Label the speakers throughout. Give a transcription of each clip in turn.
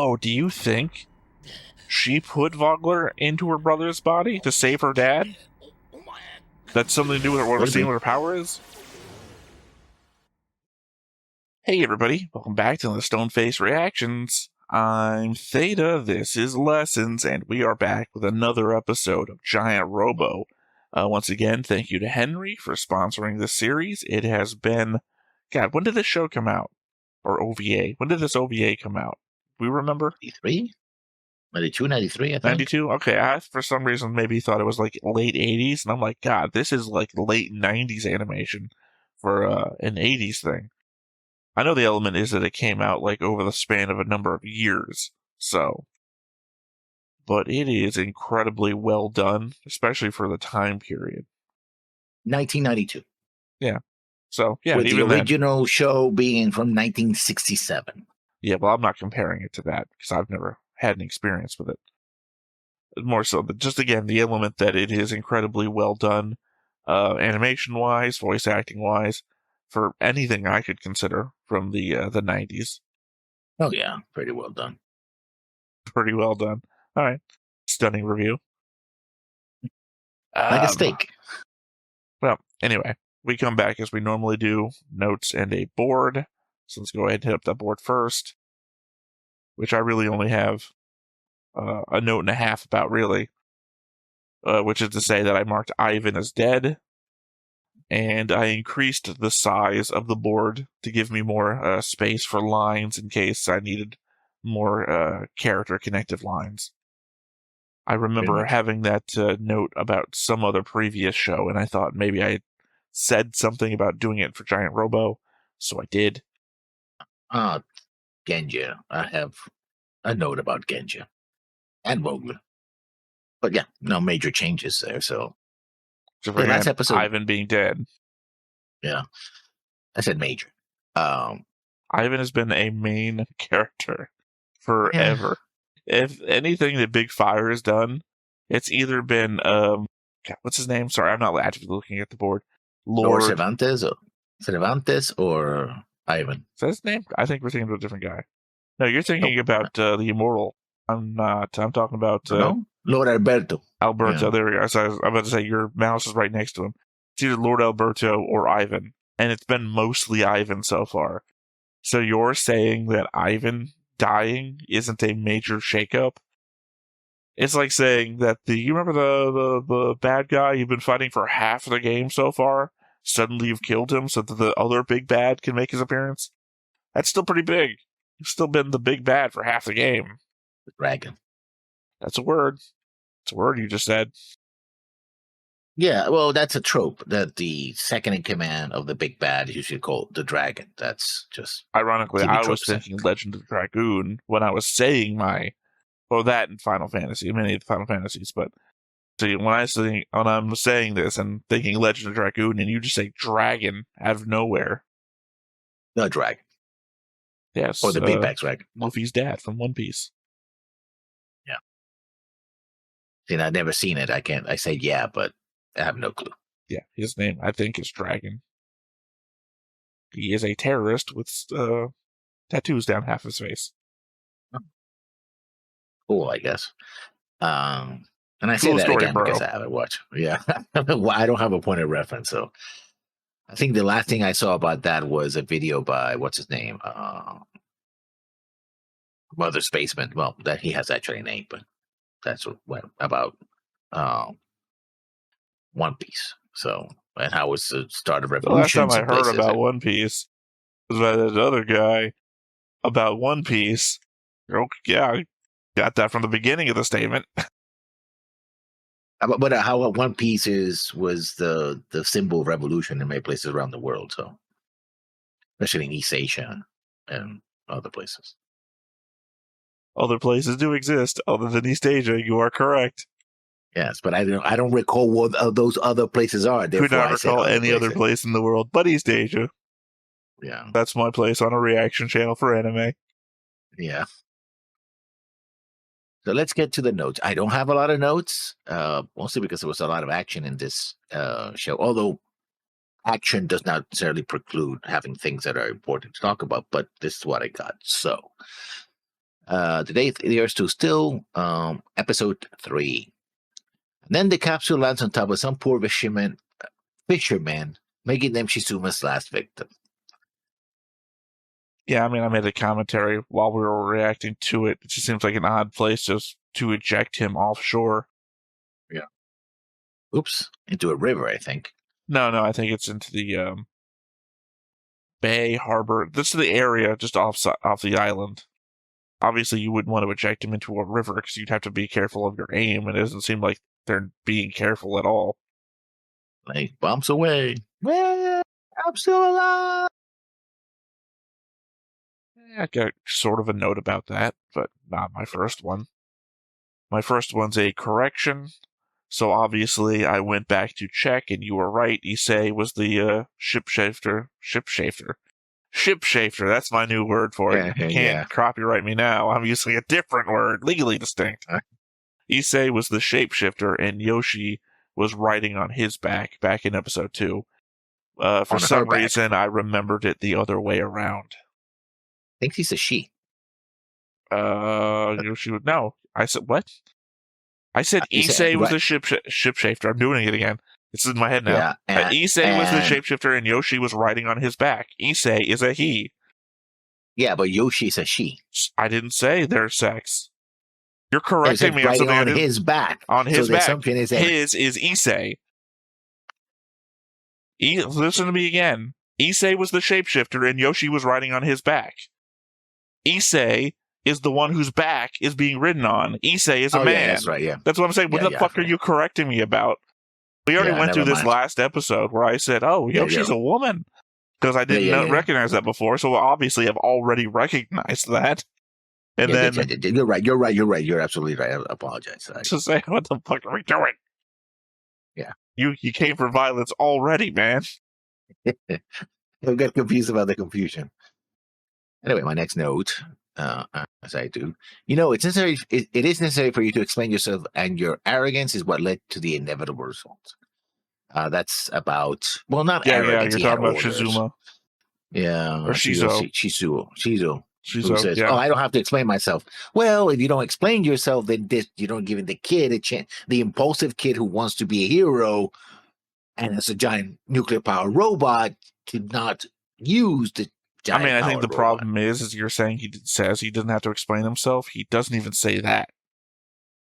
Speaker 1: Oh, do you think she put Vogler into her brother's body to save her dad? That's something to do with what we're seeing what her power is? Hey everybody, welcome back to the Stoneface Reactions. I'm Theta, this is Lessons, and we are back with another episode of Giant Robo. Once again, thank you to Henry for sponsoring this series. It has been... God, when did this show come out? Or OVA? When did this OVA come out? We remember?
Speaker 2: 93? 92, 93, I think.
Speaker 1: 92? Okay, I, for some reason, maybe thought it was like late 80s, and I'm like, God, this is like late 90s animation for an 80s thing. I know the element is that it came out like over the span of a number of years, so. But it is incredibly well done, especially for the time period.
Speaker 2: 1992.
Speaker 1: Yeah. So, yeah.
Speaker 2: With the original show being from 1967.
Speaker 1: Yeah, well, I'm not comparing it to that because I've never had an experience with it. More so, but just again, the element that it is incredibly well done, animation-wise, voice acting-wise, for anything I could consider from the 90s.
Speaker 2: Oh yeah, pretty well done.
Speaker 1: Pretty well done. All right, stunning review.
Speaker 2: Like a steak.
Speaker 1: Well, anyway, we come back as we normally do, notes and a board. So let's go ahead and hit up that board first, which I really only have a note and a half about, really, which is to say that I marked Ivan as dead, and I increased the size of the board to give me more space for lines in case I needed more character connective lines. I remember having that note about some other previous show, and I thought maybe I said something about doing it for Giant Robo, so I did.
Speaker 2: Genja. I have a note about Genja and Vogler. But yeah, no major changes there, so...
Speaker 1: So for last episode, Ivan being dead.
Speaker 2: Yeah. I said major.
Speaker 1: Ivan has been a main character forever. Yeah. If anything that Big Fire has done, it's either been what's his name? Sorry, I'm not actively looking at the board.
Speaker 2: Lord Cervantes or Ivan.
Speaker 1: Is that his name? I think we're thinking about a different guy. No, you're thinking about the Immortal. I'm not. I'm talking about
Speaker 2: Lord Alberto.
Speaker 1: Alberto, yeah. There we go. So I was about to say your mouse is right next to him. It's either Lord Alberto or Ivan, and it's been mostly Ivan so far. So you're saying that Ivan dying isn't a major shakeup? It's like saying that you remember the bad guy you've been fighting for half of the game so far? Suddenly you've killed him so that the other big bad can make his appearance? That's still pretty big. You've still been the big bad for half the game.
Speaker 2: The dragon.
Speaker 1: That's a word. It's a word you just said.
Speaker 2: Yeah, well, that's a trope that the second in command of the big bad is usually called the dragon. That's just...
Speaker 1: Ironically, I was thinking Legend of the Dragoon when I was saying that in Final Fantasy, many of the Final Fantasies, but see, when I'm saying this and thinking Legend of the Dragoon, and you just say dragon out of nowhere.
Speaker 2: The dragon.
Speaker 1: Yes.
Speaker 2: Or the big bad dragon.
Speaker 1: Luffy's dad from One Piece.
Speaker 2: Yeah. See, I've never seen it. I say yeah, but I have no clue.
Speaker 1: Yeah, his name, I think, is Dragon. He is a terrorist with tattoos down half his face.
Speaker 2: Cool, I guess. And I say that again because I haven't watched. Yeah, I don't have a point of reference. So I think the last thing I saw about that was a video by what's his name, Mother Spaceman. Well, that he has actually a name, but that's what about One Piece. So and how was the start of revolution?
Speaker 1: The last time I heard about One Piece was by that other guy about One Piece. Oh yeah. Got that from the beginning of the statement.
Speaker 2: But how One Piece was the symbol of revolution in many places around the world, so especially in East Asia and other places.
Speaker 1: Other places do exist other than East Asia. You are correct.
Speaker 2: Yes, but I don't recall what those other places are.
Speaker 1: Could not recall any other place in the world but East Asia.
Speaker 2: Yeah,
Speaker 1: that's my place on a reaction channel for anime.
Speaker 2: Yeah. So let's get to the notes. I don't have a lot of notes, mostly because there was a lot of action in this show. Although action does not necessarily preclude having things that are important to talk about, but this is what I got. So The day the Earth stood still. Episode 3. And then the capsule lands on top of some poor fisherman, making them Shizuma's last victim.
Speaker 1: Yeah, I mean, I made a commentary while we were reacting to it. It just seems like an odd place just to eject him offshore.
Speaker 2: Yeah. Oops, into a river, I think.
Speaker 1: No, I think it's into the bay, harbor. This is the area just off the island. Obviously, you wouldn't want to eject him into a river because you'd have to be careful of your aim. It doesn't seem like they're being careful at all.
Speaker 2: Like, bumps away. Well, I'm still alive.
Speaker 1: I got sort of a note about that, but not my first one. My first one's a correction. So obviously, I went back to check, and you were right. Issei was the shipshifter. Shipshifter, that's my new word for it. You can't copyright me now. I'm using a different word, legally distinct. Issei was the shapeshifter, and Yoshi was riding on his back in episode 2. For some reason, I remembered it the other way around.
Speaker 2: I think he's a she.
Speaker 1: Yoshi would no. I said what? I said Issei was the shapeshifter. I'm doing it again. It's in my head now. Yeah, Issei was the shapeshifter, and Yoshi was riding on his back. Issei is a he.
Speaker 2: Yeah, but Yoshi's a she.
Speaker 1: I didn't say their sex. You're correcting me on something
Speaker 2: on his back.
Speaker 1: On his back. His is Issei. Listen to me again. Issei was the shapeshifter, and Yoshi was riding on his back. Issei is the one whose back is being ridden on. Issei is a man.
Speaker 2: Yeah, that's right, yeah.
Speaker 1: That's what I'm saying. What the fuck are you correcting me about? We already went through this last episode where I said, Yoshi's a woman. Because I didn't recognize that before, so obviously I've already recognized that. And then...
Speaker 2: You're right. You're absolutely right. I apologize.
Speaker 1: Just say, what the fuck are we doing?
Speaker 2: Yeah.
Speaker 1: You came for violence already, man.
Speaker 2: Don't get confused about the confusion. Anyway, my next note, as I do, it's necessary. It is necessary for you to explain yourself, and your arrogance is what led to the inevitable result. That's about not arrogance.
Speaker 1: Yeah, you're talking about Shizuma.
Speaker 2: Yeah,
Speaker 1: or
Speaker 2: Shizu. Who says,
Speaker 1: yeah.
Speaker 2: I don't have to explain myself. Well, if you don't explain yourself, then you don't give the kid a chance. The impulsive kid who wants to be a hero and has a giant nuclear power robot to not use the giant
Speaker 1: I think the problem is you're saying he says he doesn't have to explain himself. He doesn't even say that.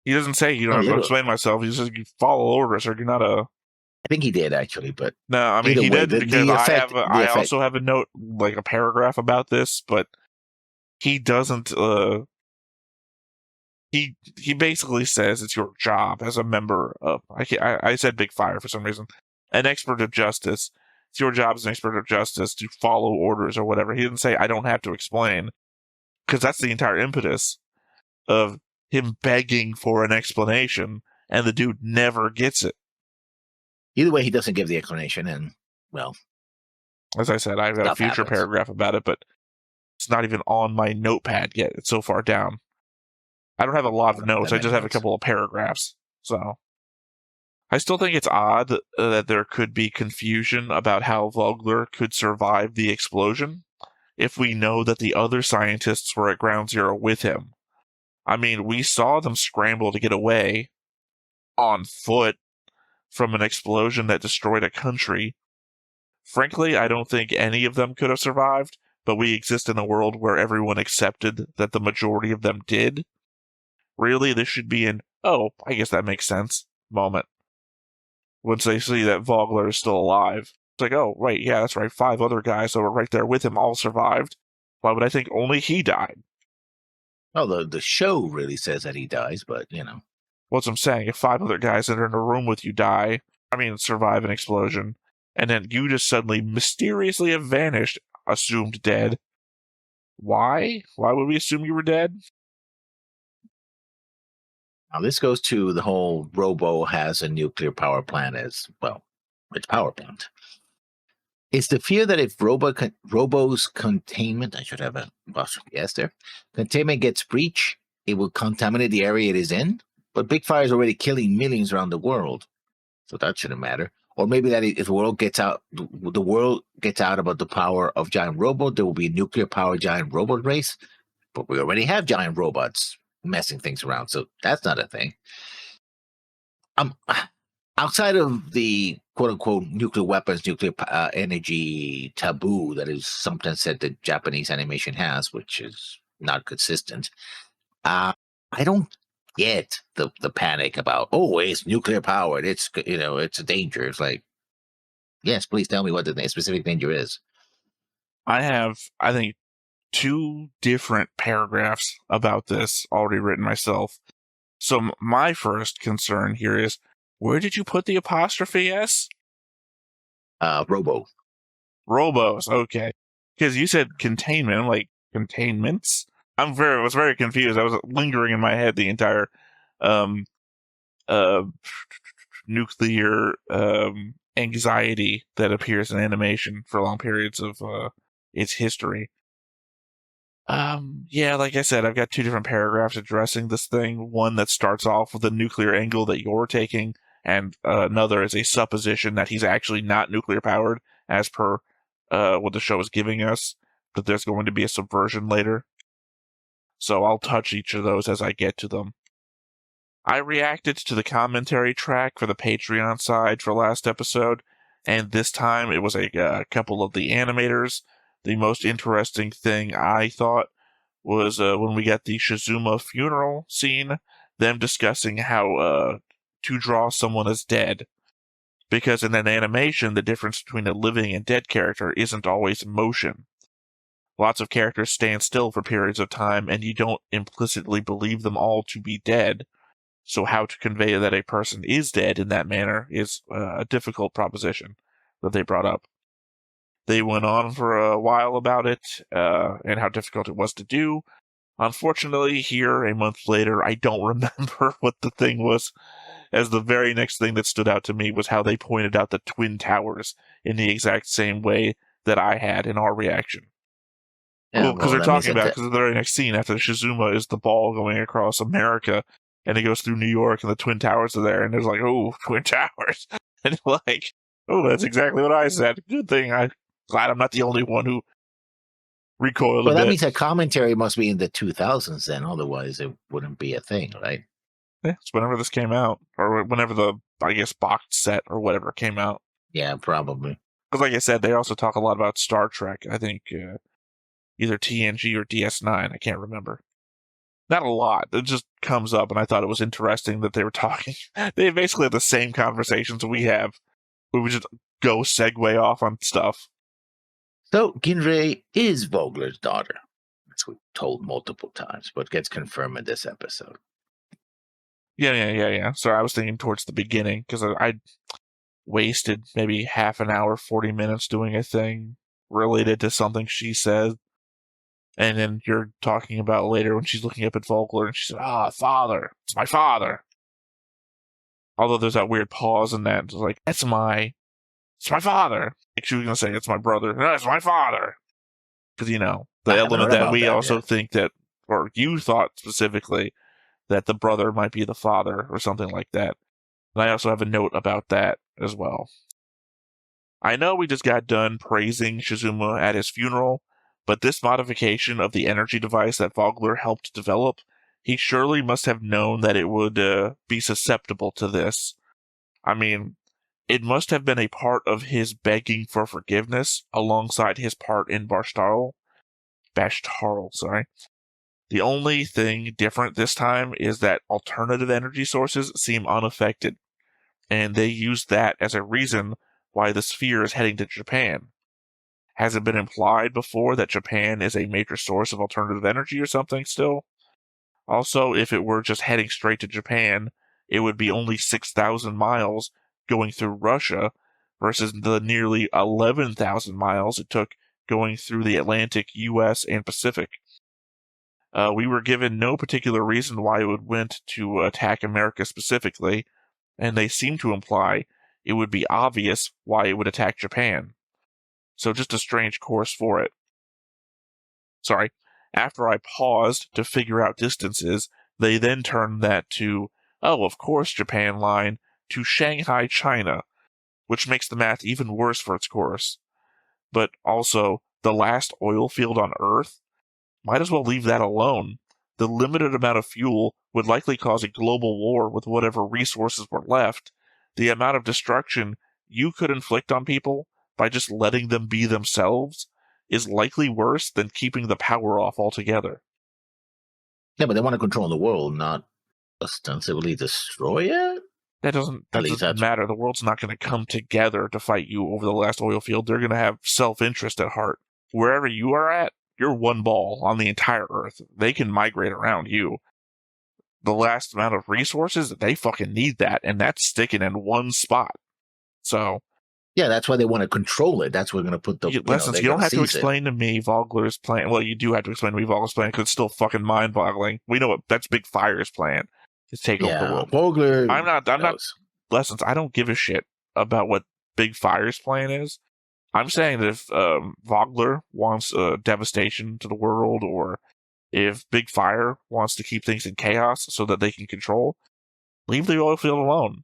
Speaker 1: He doesn't say you don't have to explain myself. He says you follow orders or you're not a...
Speaker 2: I think he did, actually, but...
Speaker 1: No, he did because I also have a note, like a paragraph about this, but he doesn't... He basically says it's your job as a member of... I said Big Fire for some reason. An expert of justice. It's your job as an expert of justice to follow orders or whatever. He didn't say, I don't have to explain. Because that's the entire impetus of him begging for an explanation, and the dude never gets it.
Speaker 2: Either way, he doesn't give the explanation, and, well...
Speaker 1: As I said, I've got a future paragraph about it, but it's not even on my notepad yet. It's so far down. I don't have a lot of notes. I just have a couple of paragraphs. So, I still think it's odd that there could be confusion about how Vogler could survive the explosion if we know that the other scientists were at Ground Zero with him. We saw them scramble to get away on foot from an explosion that destroyed a country. Frankly, I don't think any of them could have survived, but we exist in a world where everyone accepted that the majority of them did. Really, this should be an, I guess that makes sense moment. Once they see that Vogler is still alive. It's like, oh, right, yeah, that's right, 5 other guys that were right there with him all survived. Why would I think only he died?
Speaker 2: Well, the show really says that he dies, but,
Speaker 1: What's I'm saying, if 5 other guys that are in a room with you survive an explosion, and then you just suddenly mysteriously have vanished, assumed dead. Why? Why would we assume you were dead?
Speaker 2: Now, this goes to the whole Robo has a nuclear power plant as, its power plant. It's the fear that if Robo's containment, I should have a yes there, containment gets breached, it will contaminate the area it is in. But Big Fire is already killing millions around the world, so that shouldn't matter. Or maybe that if the world gets out about the power of giant Robo, there will be a nuclear power giant robot race. but we already have giant robots messing things around, so that's not a thing. Um, outside of the quote unquote nuclear weapons, nuclear energy taboo that is sometimes said that Japanese animation has, which is not consistent. I don't get the panic about, oh, it's nuclear powered, it's it's a danger. It's like, yes, please tell me what the specific danger is.
Speaker 1: I have, I think, 2 different paragraphs about this already written myself. So my first concern here is, where did you put the apostrophe S?
Speaker 2: Robo.
Speaker 1: Robos, okay. Because you said containment, I'm like, containments? I was very confused. I was lingering in my head the entire um nuclear anxiety that appears in animation for long periods of its history. Yeah, like I said, I've got 2 different paragraphs addressing this thing. One that starts off with the nuclear angle that you're taking, and another is a supposition that he's actually not nuclear powered, as per what the show is giving us, that there's going to be a subversion later. So I'll touch each of those as I get to them. I reacted to the commentary track for the Patreon side for last episode, and this time it was a couple of the animators. The most interesting thing I thought was when we got the Shizuma funeral scene, them discussing how to draw someone as dead. Because in an animation, the difference between a living and dead character isn't always motion. Lots of characters stand still for periods of time, and you don't implicitly believe them all to be dead. So how to convey that a person is dead in that manner is a difficult proposition that they brought up. They went on for a while about it, and how difficult it was to do. Unfortunately, here, a month later, I don't remember what the thing was, as the very next thing that stood out to me was how they pointed out the Twin Towers in the exact same way that I had in our reaction.
Speaker 2: Yeah,
Speaker 1: because they're talking about, because the very next scene after Shizuma is the ball going across America, and it goes through New York, and the Twin Towers are there, and there's like, oh, Twin Towers. And like, oh, that's exactly what I said. Good thing. I'm glad I'm not the only one who recoiled a bit.
Speaker 2: Well, that means that commentary must be in the 2000s then, otherwise it wouldn't be a thing, right?
Speaker 1: Yeah, it's whenever this came out, or whenever the, I guess, box set or whatever came out.
Speaker 2: Yeah, probably.
Speaker 1: Because like I said, they also talk a lot about Star Trek. I think either TNG or DS9. I can't remember. Not a lot. It just comes up, and I thought it was interesting that they were talking. They basically have the same conversations we have. We would just go segue off on stuff.
Speaker 2: So, Ginrei is Vogler's daughter. That's what we're told multiple times, but gets confirmed in this episode.
Speaker 1: Yeah. So I was thinking towards the beginning, because I wasted maybe half an hour, 40 minutes doing a thing related to something she said. And then you're talking about later when she's looking up at Vogler, and she said, father. It's my father. Although there's that weird pause in that. It's like, it's my father. Like she was going to say, it's my brother. No, it's my father. Because, the element that we also think that, or you thought specifically, that the brother might be the father or something like that. And I also have a note about that as well. I know we just got done praising Shizuma at his funeral, but this modification of the energy device that Vogler helped develop, he surely must have known that it would be susceptible to this. I mean, it must have been a part of his begging for forgiveness alongside his part in Bashtarl, sorry. The only thing different this time is that alternative energy sources seem unaffected, and they use that as a reason why the sphere is heading to Japan. Has it been implied before that Japan is a major source of alternative energy or something still? Also, if it were just heading straight to Japan, it would be only 6,000 miles going through Russia versus the nearly 11,000 miles it took going through the Atlantic, US, and Pacific. We were given no particular reason why it would went to attack America specifically, and they seem to imply it would be obvious why it would attack Japan. So just a strange course for it. Sorry. After I paused to figure out distances, they then turned that to, oh, of course, Japan line, to Shanghai, China, which makes the math even worse for its course. But also, the last oil field on Earth? Might as well leave that alone. The limited amount of fuel would likely cause a global war with whatever resources were left. The amount of destruction you could inflict on people by just letting them be themselves is likely worse than keeping the power off altogether.
Speaker 2: Yeah, but they want to control the world, not ostensibly destroy it?
Speaker 1: That doesn't matter. The world's not going to come together to fight you over the last oil field. They're going to have self-interest at heart. Wherever you are at, you're one ball on the entire Earth. They can migrate around you. The last amount of resources, they fucking need that, and that's sticking in one spot. So...
Speaker 2: yeah, that's why they want to control it. That's where they're going to put the...
Speaker 1: you don't have to explain to me Vogler's plan. Well, you do have to explain to me Vogler's plan because it's still fucking mind-boggling. We know what that's Big Fire's plan. To take over the world.
Speaker 2: Vogler.
Speaker 1: I'm not lessons. I don't give a shit about what Big Fire's plan is. I'm saying that if Vogler wants devastation to the world, or if Big Fire wants to keep things in chaos so that they can control, leave the oil field alone.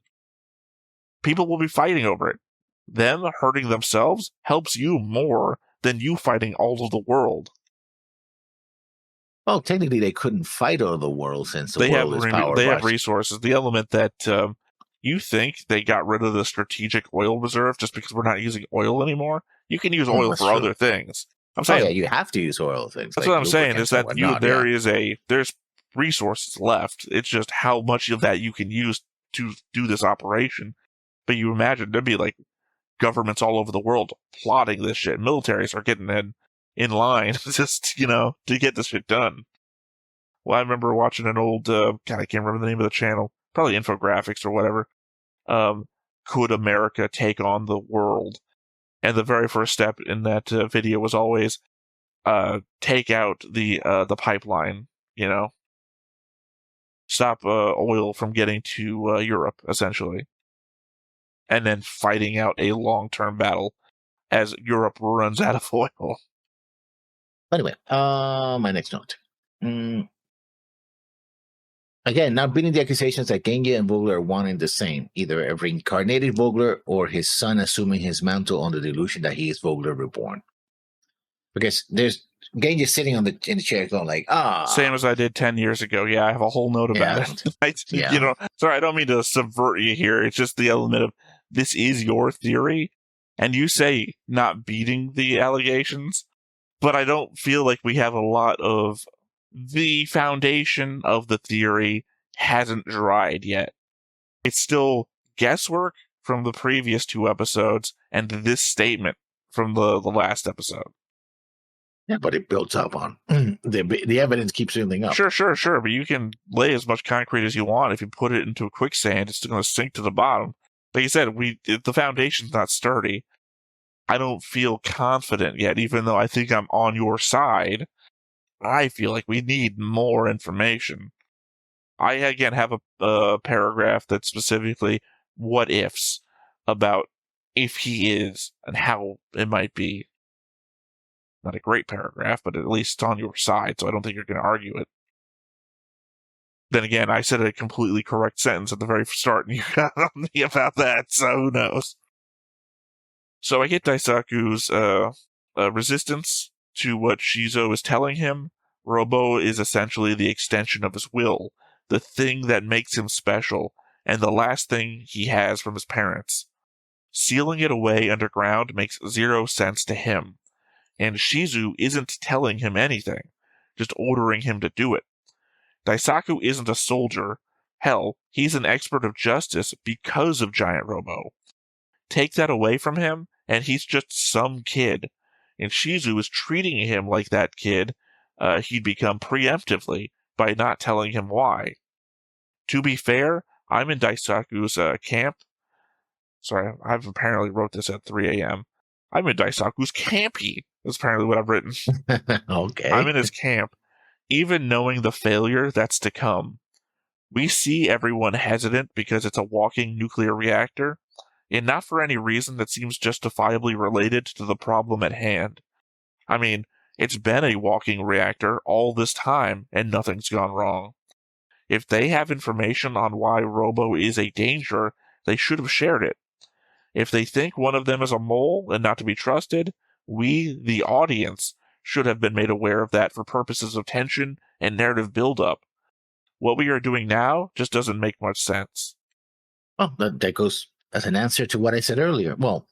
Speaker 1: People will be fighting over it. Them hurting themselves helps you more than you fighting all of the world.
Speaker 2: Well, technically, they couldn't fight over the world since the world is powered by...
Speaker 1: They have resources. The element that you think they got rid of the strategic oil reserve just because we're not using oil anymore. You can use oil for other things. I'm saying
Speaker 2: you have to use oil things.
Speaker 1: That's what I'm saying is that there's resources left. It's just how much of that you can use to do this operation. But you imagine there'd be like governments all over the world plotting this shit. Militaries are getting in line just, to get this shit done. Well, I remember watching an old, God, I can't remember the name of the channel, probably infographics or whatever. Could America take on the world? And the very first step in that video was always take out the pipeline, stop oil from getting to Europe, essentially. And then fighting out a long-term battle as Europe runs out of oil.
Speaker 2: Anyway, my next note. Again, not beating the accusations that Genge and Vogler are one and the same, either a reincarnated Vogler or his son assuming his mantle on the delusion that he is Vogler reborn. Because there's Genge sitting in the chair going like,
Speaker 1: same as I did 10 years ago. Yeah, I have a whole note about it. Sorry, I don't mean to subvert you here. It's just the element of this is your theory, and you say not beating the allegations. But I don't feel like we have a lot of the foundation of the theory hasn't dried yet. It's still guesswork from the previous 2 episodes and this statement from the last episode.
Speaker 2: Yeah, but it builds up on the evidence keeps building up.
Speaker 1: Sure. But you can lay as much concrete as you want. If you put it into a quicksand, it's going to sink to the bottom. Like you said, the foundation's not sturdy. I don't feel confident yet, even though I think I'm on your side. I feel like we need more information. I, again, have a paragraph that's specifically what ifs about if he is and how it might be. Not a great paragraph, but at least it's on your side, so I don't think you're going to argue it. Then again, I said a completely correct sentence at the very start, and you got on me about that, so who knows? So I get Daisaku's resistance to what Shizo is telling him. Robo is essentially the extension of his will, the thing that makes him special, and the last thing he has from his parents. Sealing it away underground makes 0 sense to him, and Shizu isn't telling him anything, just ordering him to do it. Daisaku isn't a soldier. Hell, he's an expert of justice because of Giant Robo. Take that away from him, and he's just some kid. And Shizu is treating him like that kid he'd become preemptively by not telling him why. To be fair, I'm in Daisaku's camp. Sorry, I've apparently wrote this at 3 a.m. I'm in Daisaku's campy. That's apparently what I've written.
Speaker 2: Okay.
Speaker 1: I'm in his camp, even knowing the failure that's to come. We see everyone hesitant because it's a walking nuclear reactor, and not for any reason that seems justifiably related to the problem at hand. I mean, it's been a walking reactor all this time, and nothing's gone wrong. If they have information on why Robo is a danger, they should have shared it. If they think one of them is a mole and not to be trusted, we, the audience, should have been made aware of that for purposes of tension and narrative buildup. What we are doing now just doesn't make much sense.
Speaker 2: Well, that goes as an answer to what I said earlier. Well,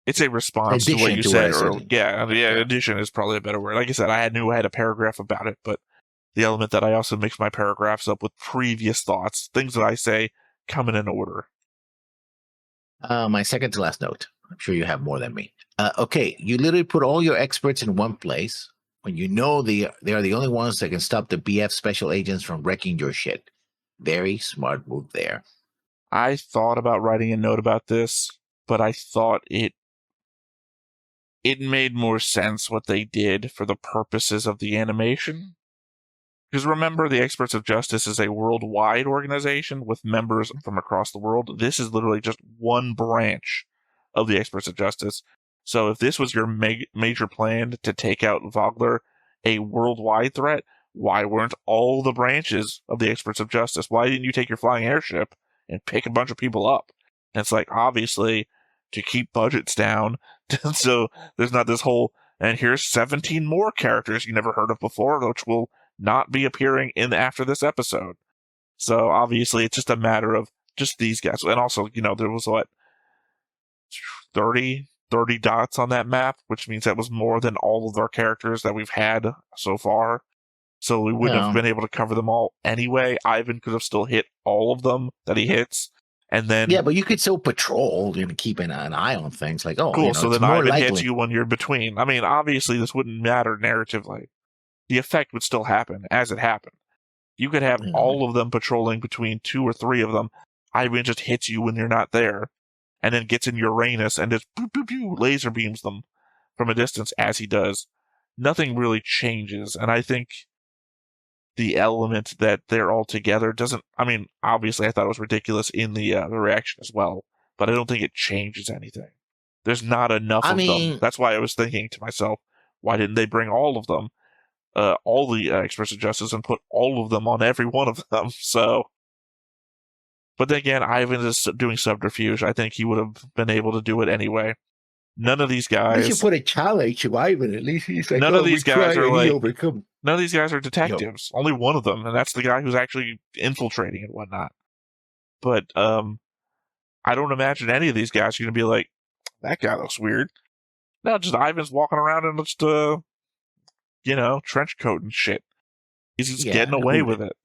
Speaker 1: it's a response to what you said earlier. Yeah, addition is probably a better word. Like I said, I knew I had a paragraph about it, but the element that I also mix my paragraphs up with previous thoughts, things that I say coming in order.
Speaker 2: My second to last note. I'm sure you have more than me. Okay, you literally put all your experts in one place when you know they are the only ones that can stop the BF special agents from wrecking your shit. Very smart move there.
Speaker 1: I thought about writing a note about this, but I thought it made more sense what they did for the purposes of the animation. Because remember, the Experts of Justice is a worldwide organization with members from across the world. This is literally just one branch of the Experts of Justice. So if this was your major plan to take out Vogler, a worldwide threat, why weren't all the branches of the Experts of Justice? Why didn't you take your flying airship and pick a bunch of people up? And it's like, obviously, to keep budgets down, so there's not this whole, and here's 17 more characters you never heard of before, which will not be appearing in after this episode. So obviously it's just a matter of just these guys. And also, there was 30 dots on that map, which means that was more than all of our characters that we've had so far. So we wouldn't have been able to cover them all anyway. Ivan could have still hit all of them that he hits. And then,
Speaker 2: yeah, but you could still patrol and keep an eye on things like,
Speaker 1: cool. So then Ivan hits you when you're between. I mean, obviously this wouldn't matter narratively. The effect would still happen as it happened. You could have all of them patrolling between 2 or 3 of them. Ivan just hits you when you're not there, and then gets in Uranus and just laser beams them from a distance as he does. Nothing really changes, and I think the element that they're all together doesn't. I mean, obviously, I thought it was ridiculous in the reaction as well, but I don't think it changes anything. There's not enough of them. That's why I was thinking to myself, why didn't they bring all of them? All the Experts of Justice and put all of them on every one of them. So, but then again, Ivan is doing subterfuge. I think he would have been able to do it anyway. None of these guys.
Speaker 2: You should put a challenge to Ivan. At least he's like,
Speaker 1: none of these guys are like.
Speaker 2: Overcome.
Speaker 1: None of these guys are detectives. Only one of them, and that's the guy who's actually infiltrating and whatnot. But I don't imagine any of these guys are going to be like, that guy looks weird. No, just Ivan's walking around and just trench coat and shit. He's just getting away with it.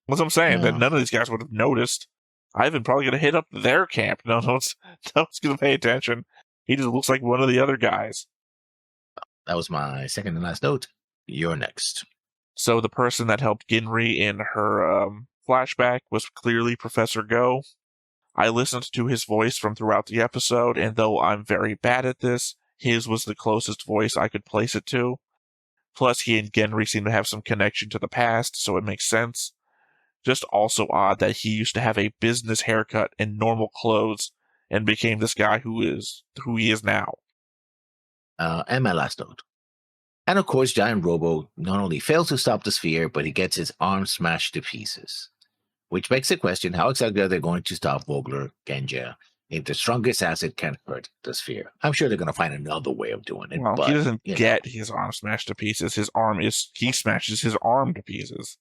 Speaker 1: That's what I'm saying. That none of these guys would have noticed. Ivan probably going to hit up their camp. No one's going to pay attention. He just looks like one of the other guys.
Speaker 2: That was my second and last note. You're next.
Speaker 1: So the person that helped Ginri in her flashback was clearly Professor Go. I listened to his voice from throughout the episode, and though I'm very bad at this, his was the closest voice I could place it to. Plus, he and Ginri seem to have some connection to the past, so it makes sense. Just also odd that he used to have a business haircut and normal clothes, and became this guy who he is now.
Speaker 2: And my last note. And of course, Giant Robo not only fails to stop the sphere, but he gets his arm smashed to pieces. Which begs the question, how exactly are they going to stop Vogler, Genja, if the strongest asset can't hurt the sphere? I'm sure they're going to find another way of doing it.
Speaker 1: Well, but he doesn't get his arm smashed to pieces. He smashes his arm to pieces.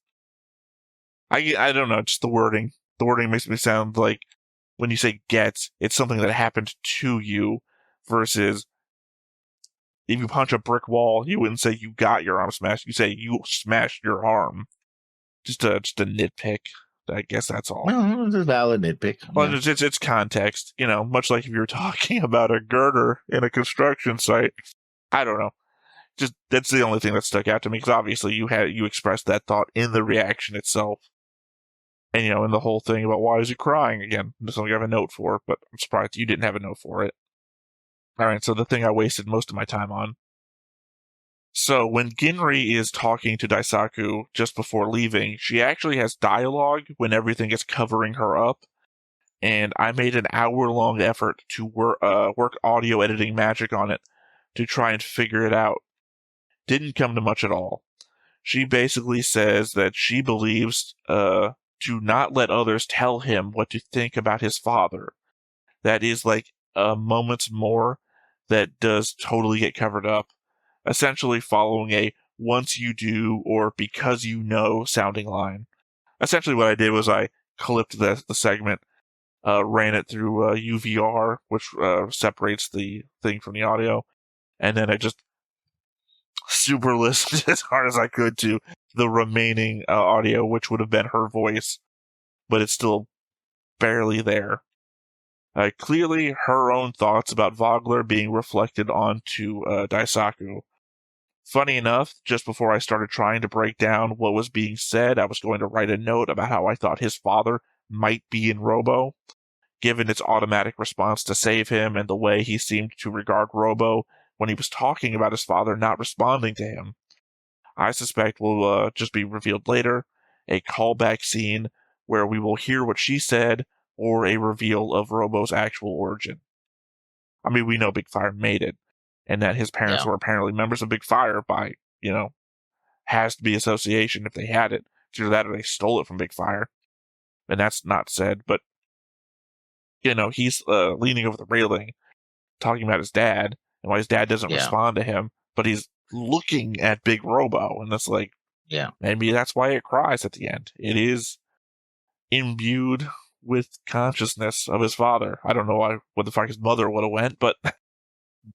Speaker 1: I don't know, just the wording. The wording makes me sound like when you say gets, it's something that happened to you versus if you punch a brick wall, you wouldn't say you got your arm smashed. You say you smashed your arm. Just a nitpick. I guess that's all.
Speaker 2: No, it's a valid nitpick.
Speaker 1: Well, it's context. Much like if you're talking about a girder in a construction site. I don't know. Just that's the only thing that stuck out to me, because obviously you expressed that thought in the reaction itself. And, in the whole thing about why is he crying again? That's something I have a note for, but I'm surprised you didn't have a note for it. All right, so the thing I wasted most of my time on. So when Ginri is talking to Daisaku just before leaving, she actually has dialogue when everything is covering her up. And I made an hour-long effort to work audio editing magic on it to try and figure it out. Didn't come to much at all. She basically says that she believes to not let others tell him what to think about his father. That is like moments more that does totally get covered up. essentially following a once you do or because you know sounding line. Essentially what I did was I clipped the segment, ran it through UVR, which separates the thing from the audio, and then I just super listened as hard as I could to the remaining audio, which would have been her voice, but it's still barely there. Clearly, her own thoughts about Vogler being reflected onto Daisaku. Funny enough, just before I started trying to break down what was being said, I was going to write a note about how I thought his father might be in Robo, given its automatic response to save him and the way he seemed to regard Robo when he was talking about his father not responding to him. I suspect will just be revealed later, a callback scene where we will hear what she said, or a reveal of Robo's actual origin. I mean, we know Big Fire made it, and that his parents were apparently members of Big Fire by, has to be association if they had it. It's either that or they stole it from Big Fire. And that's not said, but, he's leaning over the railing, talking about his dad, and why his dad doesn't respond to him, but he's looking at Big Robo, and that's like, maybe that's why it cries at the end. It is imbued with consciousness of his father. I don't know what the fuck his mother would have went, but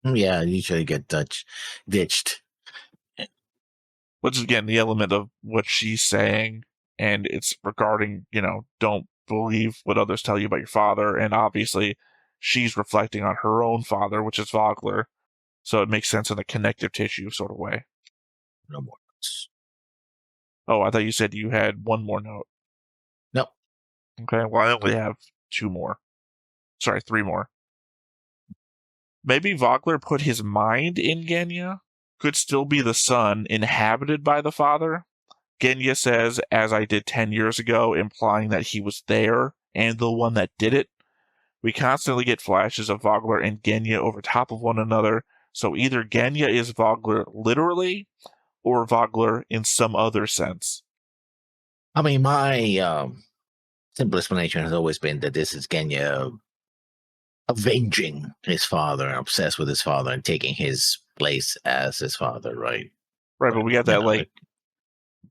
Speaker 2: yeah, usually get ditched.
Speaker 1: Which is again the element of what she's saying, and it's regarding, don't believe what others tell you about your father, and obviously she's reflecting on her own father, which is Vogler, so it makes sense in a connective tissue sort of way.
Speaker 2: No more notes.
Speaker 1: Oh, I thought you said you had one more note.
Speaker 2: No.
Speaker 1: Okay, well I only have three more. Maybe Vogler put his mind in Genya? Could still be the son inhabited by the father? Genya says, as I did 10 years ago, implying that he was there and the one that did it. We constantly get flashes of Vogler and Genya over top of one another, so either Genya is Vogler literally, or Vogler in some other sense.
Speaker 2: I mean, my simple explanation has always been that this is Genya avenging his father, obsessed with his father, and taking his place as his father, right?
Speaker 1: Right, but we got that,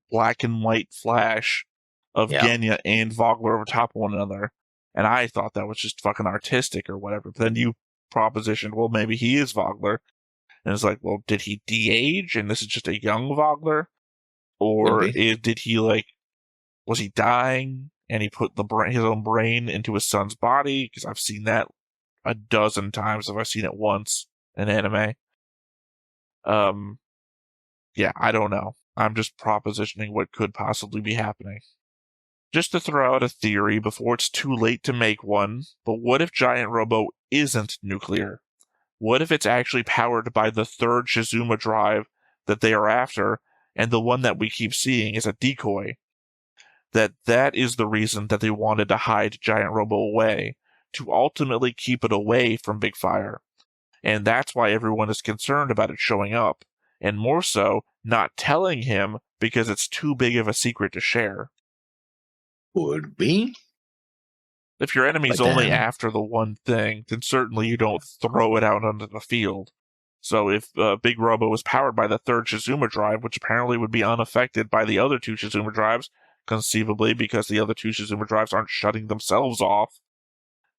Speaker 1: black and white flash of Genya and Vogler over top of one another, and I thought that was just fucking artistic or whatever. But then you propositioned, well, maybe he is Vogler, and it's like, well, did he de-age and this is just a young Vogler, or did he was he dying and he put his own brain into his son's body? Because I've seen that a dozen times if I've seen it once in anime. Yeah, I don't know. I'm just propositioning what could possibly be happening. Just to throw out a theory before it's too late to make one, but what if Giant Robo isn't nuclear? What if it's actually powered by the third Shizuma drive that they are after, and the one that we keep seeing is a decoy? That is the reason that they wanted to hide Giant Robo away, to ultimately keep it away from Big Fire. And that's why everyone is concerned about it showing up, and more so, not telling him because it's too big of a secret to share.
Speaker 2: Would be.
Speaker 1: If your enemy's only after the one thing, then certainly you don't throw it out onto the field. So if Big Robo was powered by the third Shizuma drive, which apparently would be unaffected by the other two Shizuma drives, conceivably because the other two Shizuma drives aren't shutting themselves off,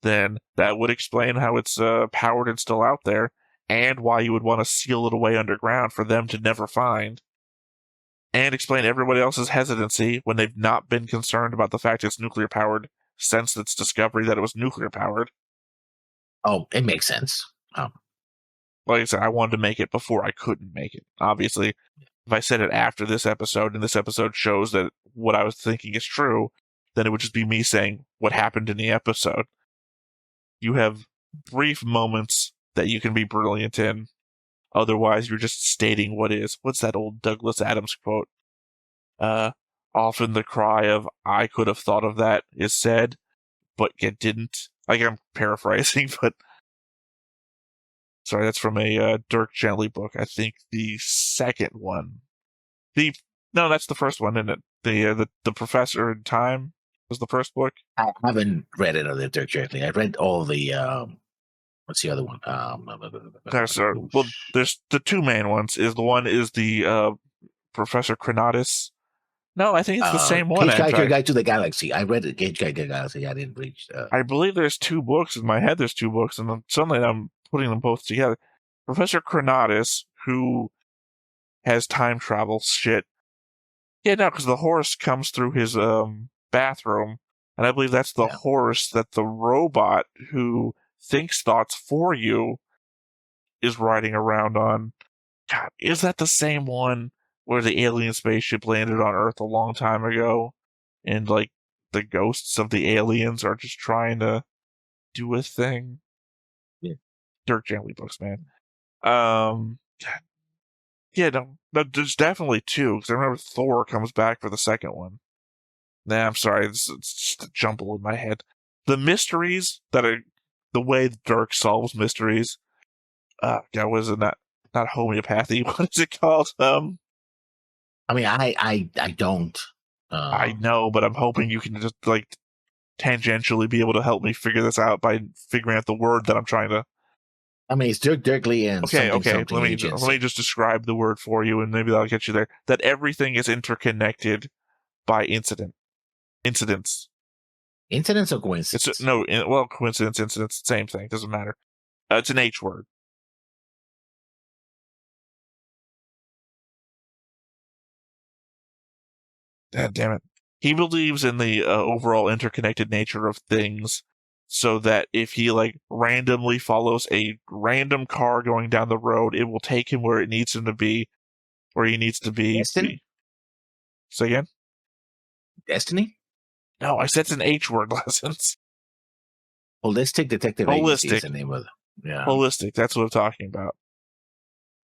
Speaker 1: then that would explain how it's powered and still out there, and why you would want to seal it away underground for them to never find. And explain everybody else's hesitancy when they've not been concerned about the fact it's nuclear powered since its discovery that it was nuclear powered.
Speaker 2: Oh, it makes sense. Oh.
Speaker 1: Like I said, I wanted to make it before I couldn't make it. Obviously, if I said it after this episode, and this episode shows that what I was thinking is true, then it would just be me saying what happened in the episode. You have brief moments that you can be brilliant in. Otherwise, you're just stating what is. What's that old Douglas Adams quote? Often the cry of, I could have thought of that is said, but you didn't. I'm paraphrasing, but... Sorry, that's from a Dirk Gently book. I think the second one. No, that's the first one, isn't it? The Professor in Time was the first book.
Speaker 2: I haven't read it of the Dirk Gently. I read all the What's the other one?
Speaker 1: Well, there's the two main ones. One is the Professor Chronatus. No, I think it's the same one.
Speaker 2: Guide to the Galaxy. I read it. Guide to the Galaxy. I didn't reach.
Speaker 1: I believe there's two books. In my head, there's two books, and suddenly I'm putting them both together. Professor Chronatus, who has time travel shit. Yeah, no, because the horse comes through his bathroom, and I believe that's the horse that the robot who thinks thoughts for you is riding around on. God, is that the same one where the alien spaceship landed on Earth a long time ago, and like the ghosts of the aliens are just trying to do a thing?
Speaker 2: Yeah.
Speaker 1: Dirk Gently books, man. Yeah, no, there's definitely two, because I remember Thor comes back for the second one. Nah, I'm sorry, it's just a jumble in my head. The mysteries that are the way Dirk solves mysteries. God, was it not homeopathy? What is it called?
Speaker 2: I mean, I don't.
Speaker 1: I know, but I'm hoping you can just like tangentially be able to help me figure this out by figuring out the word that I'm trying to.
Speaker 2: I mean, it's Dirkly and
Speaker 1: okay.
Speaker 2: Something
Speaker 1: Let me just describe the word for you, and maybe that'll get you there. That everything is interconnected by incidents.
Speaker 2: Incidents or coincidence?
Speaker 1: Coincidence, incidents, same thing. Doesn't matter. It's an H word. God damn it. He believes in the overall interconnected nature of things, so that if he like randomly follows a random car going down the road, it will take him where it needs him to be, where he needs to be.
Speaker 2: Destiny?
Speaker 1: Say again?
Speaker 2: Destiny?
Speaker 1: No, I said it's an H word. Lessons.
Speaker 2: Holistic Detective Agency is the name of it. Yeah.
Speaker 1: Holistic, that's what I'm talking about.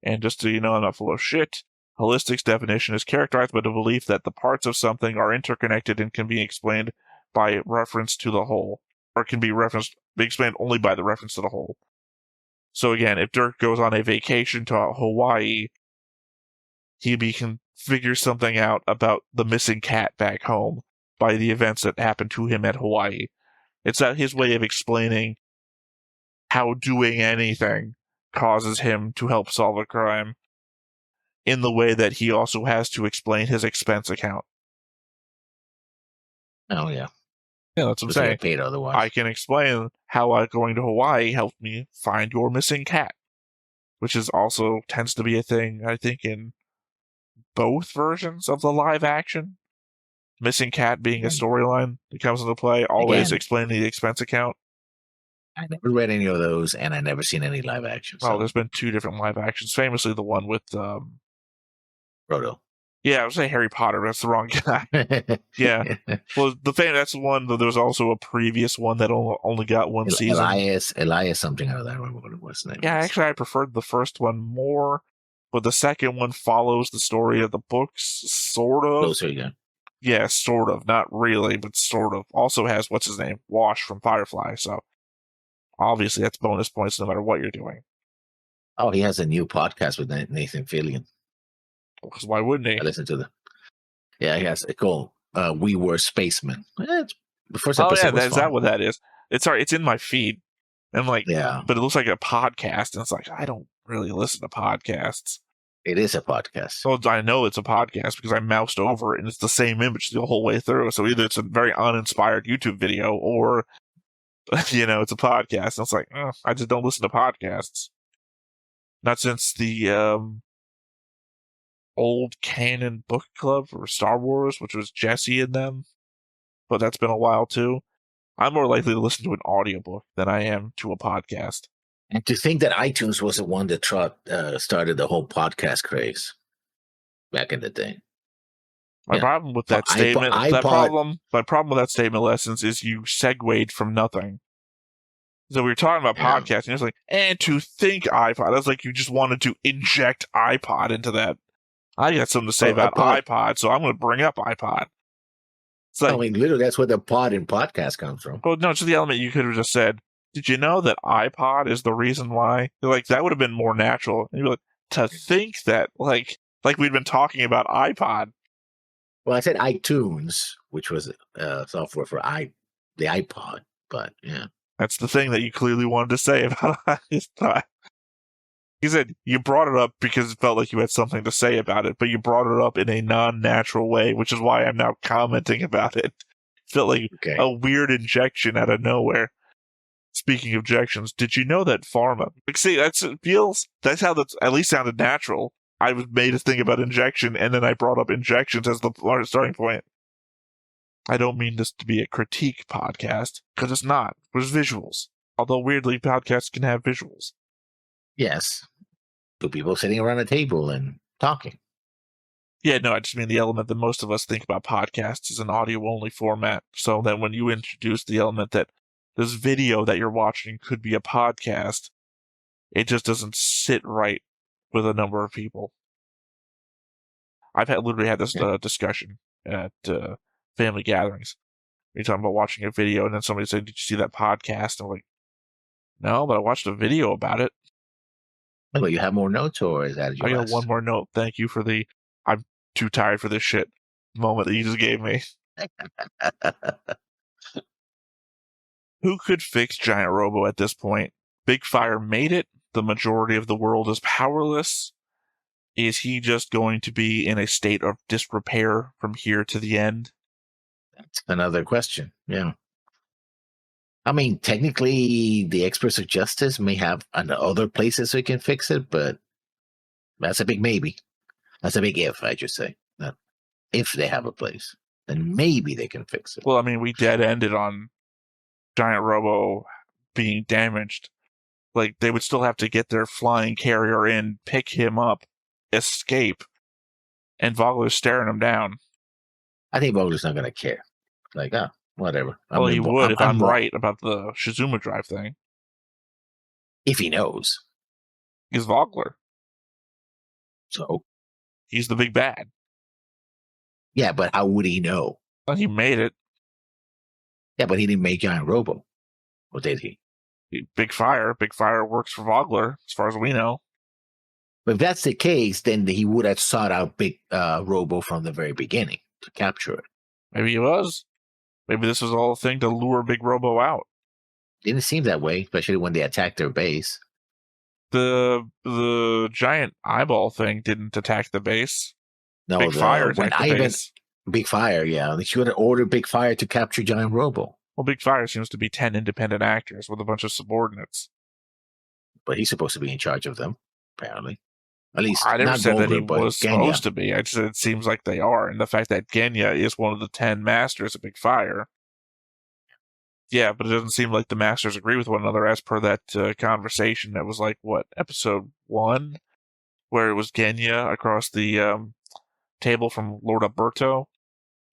Speaker 1: And just so you know, I'm not full of shit. Holistic's definition is characterized by the belief that the parts of something are interconnected and can be explained by reference to the whole, or can be explained only by the reference to the whole. So again, if Dirk goes on a vacation to Hawaii, he can figure something out about the missing cat back home by the events that happened to him at Hawaii. It's his way of explaining how doing anything causes him to help solve a crime, in the way that he also has to explain his expense account.
Speaker 2: Oh, yeah.
Speaker 1: Yeah, that's what I'm saying.
Speaker 2: Paid otherwise.
Speaker 1: I can explain how going to Hawaii helped me find your missing cat, which is also tends to be a thing, I think, in both versions of the live action. Missing cat being a storyline that comes into play, always explaining the expense account.
Speaker 2: I never read any of those, and I never seen any live action.
Speaker 1: So. Oh, there's been two different live actions. Famously, the one with
Speaker 2: Robo.
Speaker 1: Yeah, I would say Harry Potter, but that's the wrong guy. Yeah. Well, that's the one. There was also a previous one that only got one season.
Speaker 2: Elias something. I don't remember what it was.
Speaker 1: Yeah, actually, I preferred the first one more, but the second one follows the story of the books, sort of.
Speaker 2: Closer, yeah.
Speaker 1: Yeah, sort of. Not really, but sort of. Also has, what's his name? Wash from Firefly, so obviously that's bonus points no matter what you're doing.
Speaker 2: Oh, he has a new podcast with Nathan Fillion.
Speaker 1: Because why wouldn't he?
Speaker 2: I listened to them. Yeah, he has. It's called We Were Spacemen. The first episode was
Speaker 1: is that what that is? It's in my feed. And like, yeah, but it looks like a podcast, and it's like, I don't really listen to podcasts.
Speaker 2: It is a podcast.
Speaker 1: Well, I know it's a podcast because I moused over it, and it's the same image the whole way through. So either it's a very uninspired YouTube video, or it's a podcast. And it's like, I just don't listen to podcasts. Not since the old canon book club for Star Wars, which was Jesse and them, but that's been a while too. I'm more likely to listen to an audiobook than I am to a podcast.
Speaker 2: And to think that iTunes was the one that started the whole podcast craze back in the day.
Speaker 1: My problem with that statement, my problem with that statement, Lessons, is you segued from nothing. So we were talking about podcasting, it's like, and to think iPod, that's like you just wanted to inject iPod into that. I got something to say about iPod, so I'm going to bring up iPod. It's like,
Speaker 2: I mean, literally, that's where the pod in podcast comes from.
Speaker 1: Well, no, it's the element you could have just said, did you know that iPod is the reason why? Like, that would have been more natural. And you'd be like, to think that, like we'd been talking about iPod.
Speaker 2: Well, I said iTunes, which was software for the iPod, but yeah.
Speaker 1: That's the thing that you clearly wanted to say about it. He said you brought it up because it felt like you had something to say about it, but you brought it up in a non-natural way, which is why I'm now commenting about it. It felt like a weird injection out of nowhere. Speaking of injections, did you know that pharma? Like, see, that's how that at least sounded natural. I was made to think about injection, and then I brought up injections as the starting point. I don't mean this to be a critique podcast, because it's not. There's visuals. Although, weirdly, podcasts can have visuals.
Speaker 2: Yes. Two people sitting around a table and talking.
Speaker 1: Yeah, no, I just mean the element that most of us think about podcasts is an audio-only format. So then when you introduce the element that this video that you're watching could be a podcast, it just doesn't sit right with a number of people. I've literally had this discussion at family gatherings. You're talking about watching a video, and then somebody said, "Did you see that podcast?" And I'm like, "No, but I watched a video about it."
Speaker 2: Well, you have more notes, or is that your
Speaker 1: I got one more note. Thank you for the "I'm too tired for this shit" moment that you just gave me. Who could fix Giant Robo at this point? Big Fire made it. The majority of the world is powerless. Is he just going to be in a state of disrepair from here to the end?
Speaker 2: That's another question. Yeah. I mean, technically, the experts of justice may have other places we can fix it, but that's a big maybe. That's a big if, I should say. If they have a place, then maybe they can fix it.
Speaker 1: Well, I mean, we dead-ended on Giant Robo being damaged. Like, they would still have to get their flying carrier in, pick him up, escape, and Vogler's staring him down.
Speaker 2: I think Vogler's not going to care. Like, whatever.
Speaker 1: Well, he would if I'm right about the Shizuma drive thing.
Speaker 2: If he knows.
Speaker 1: He's Vogler.
Speaker 2: So?
Speaker 1: He's the big bad.
Speaker 2: Yeah, but how would he know?
Speaker 1: Well, he made it.
Speaker 2: Yeah, but he didn't make Giant Robo. Or did he?
Speaker 1: Big Fire. Big Fire works for Vogler, as far as we know.
Speaker 2: But if that's the case, then he would have sought out Big Robo from the very beginning to capture it.
Speaker 1: Maybe he was. Maybe this was all a thing to lure Big Robo out.
Speaker 2: Didn't seem that way, especially when they attacked their base.
Speaker 1: The giant eyeball thing didn't attack the base.
Speaker 2: No,
Speaker 1: Big Fire attacked the base.
Speaker 2: Big Fire, yeah. They should have ordered Big Fire to capture Giant Robo.
Speaker 1: Well, Big Fire seems to be 10 independent actors with a bunch of subordinates.
Speaker 2: But he's supposed to be in charge of them, apparently. At least
Speaker 1: I never said
Speaker 2: Vogler,
Speaker 1: that he was supposed to be. I just said it seems like they are. And the fact that Genya is one of the 10 masters of Big Fire. Yeah, but it doesn't seem like the masters agree with one another as per that conversation that was like, what, episode 1? Where it was Genya across the table from Lord Alberto.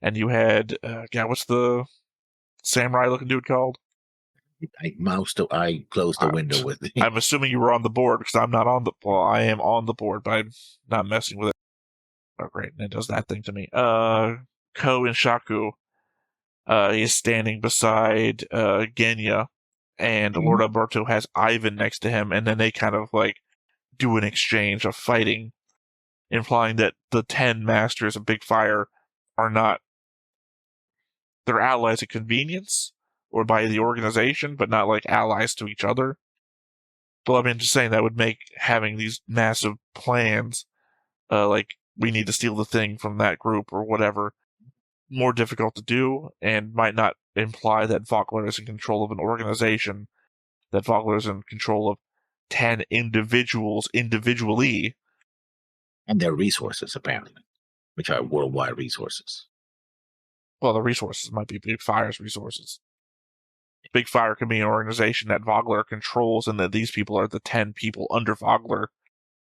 Speaker 1: And you had, what's the samurai-looking dude called?
Speaker 2: I closed the window with it.
Speaker 1: I'm assuming you were on the board because I'm not on the... Well, I am on the board, but I'm not messing with it. Oh, great. And it does that thing to me. Ko and Shaku. He's standing beside Genya, and Lord Alberto has Ivan next to him, and then they kind of like do an exchange of fighting, implying that the 10 masters of Big Fire are not... They're allies of convenience, or by the organization, but not like allies to each other. Well, I mean, just saying that would make having these massive plans, like we need to steal the thing from that group or whatever, more difficult to do, and might not imply that Vogler is in control of an organization, that Vogler is in control of 10 individuals individually.
Speaker 2: And their resources, apparently, which are worldwide resources.
Speaker 1: Well, the resources might be Big Fire's resources. Big Fire can be an organization that Vogler controls, and that these people are the 10 people under Vogler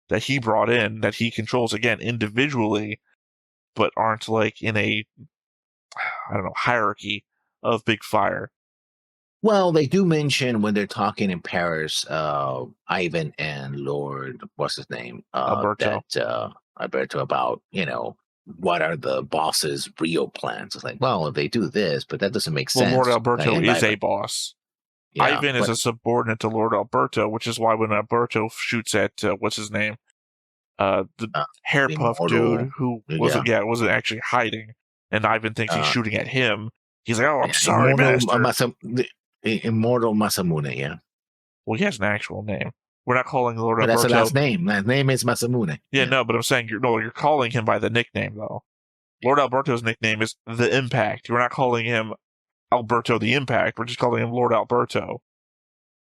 Speaker 1: that he brought in, that he controls, again, individually, but aren't like in a, I don't know, hierarchy of Big Fire.
Speaker 2: Well, they do mention when they're talking in Paris, Ivan and Lord, what's his name?
Speaker 1: Alberto.
Speaker 2: Alberto, about, what are the boss's real plans? It's like, well, if they do this, but that doesn't make sense.
Speaker 1: Well, Lord Alberto is a boss. Yeah, Ivan is a subordinate to Lord Alberto, which is why when Alberto shoots at, what's his name? The hair puff dude who wasn't actually hiding, and Ivan thinks he's shooting at him. He's like, "Oh, I'm sorry, master."
Speaker 2: Immortal Masamune, yeah.
Speaker 1: Well, he has an actual name. We're not calling Lord Alberto.
Speaker 2: That's the last name. Last name is Masamune.
Speaker 1: Yeah, no, but I'm saying you're calling him by the nickname though. Lord Alberto's nickname is the Impact. We're not calling him Alberto the Impact. We're just calling him Lord Alberto.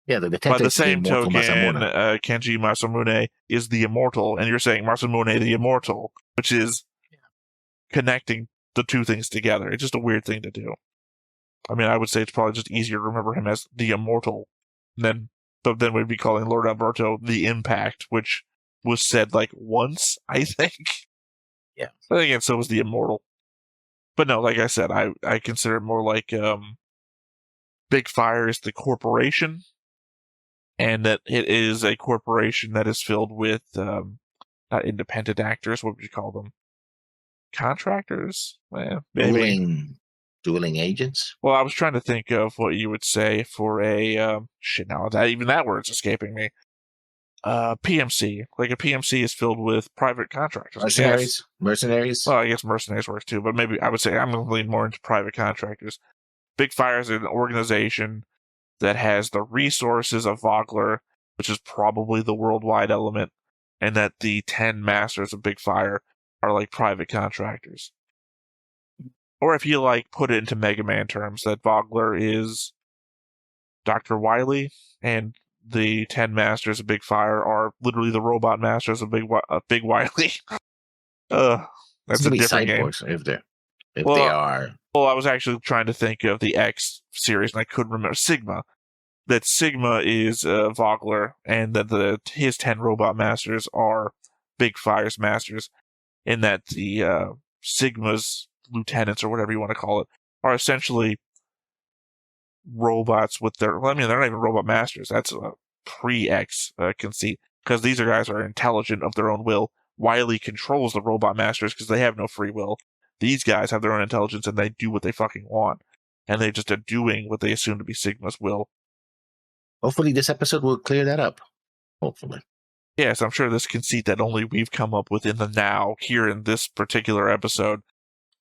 Speaker 2: Yeah, the
Speaker 1: by the same token, Kenji Masamune is the Immortal, and you're saying Masamune the Immortal, which is connecting the two things together. It's just a weird thing to do. I mean, I would say it's probably just easier to remember him as the Immortal than we'd be calling Lord Alberto the Impact, which was said like once, I think.
Speaker 2: Yeah.
Speaker 1: But again, so was the Immortal. But no, like I said, I consider it more like Big Fire is the corporation, and that it is a corporation that is filled with not independent actors. What would you call them? Contractors? Maybe.
Speaker 2: Dueling agents?
Speaker 1: Well, I was trying to think of what you would say for a now that word's escaping me. PMC. Like a PMC is filled with private contractors.
Speaker 2: Mercenaries?
Speaker 1: Well, I guess mercenaries works too, but maybe I would say I'm going to lean more into private contractors. Big Fire is an organization that has the resources of Vogler, which is probably the worldwide element, and that the 10 masters of Big Fire are like private contractors. Or if you like put it into Mega Man terms, that Vogler is Dr. Wily, and the 10 masters of Big Fire are literally the robot masters of Big Wily. That's a different game.
Speaker 2: If they are.
Speaker 1: Well, I was actually trying to think of the X series, and I couldn't remember Sigma. That Sigma is Vogler, and that his 10 robot masters are Big Fire's masters, and that the Sigma's lieutenants, or whatever you want to call it, are essentially robots with their... I mean, they're not even robot masters. That's a pre-X conceit, because these guys are intelligent of their own will. Wily controls the robot masters because they have no free will. These guys have their own intelligence, and they do what they fucking want. And they just are doing what they assume to be Sigma's will.
Speaker 2: Hopefully this episode will clear that up. Hopefully.
Speaker 1: Yes, I'm sure this conceit that only we've come up with in the now, here in this particular episode,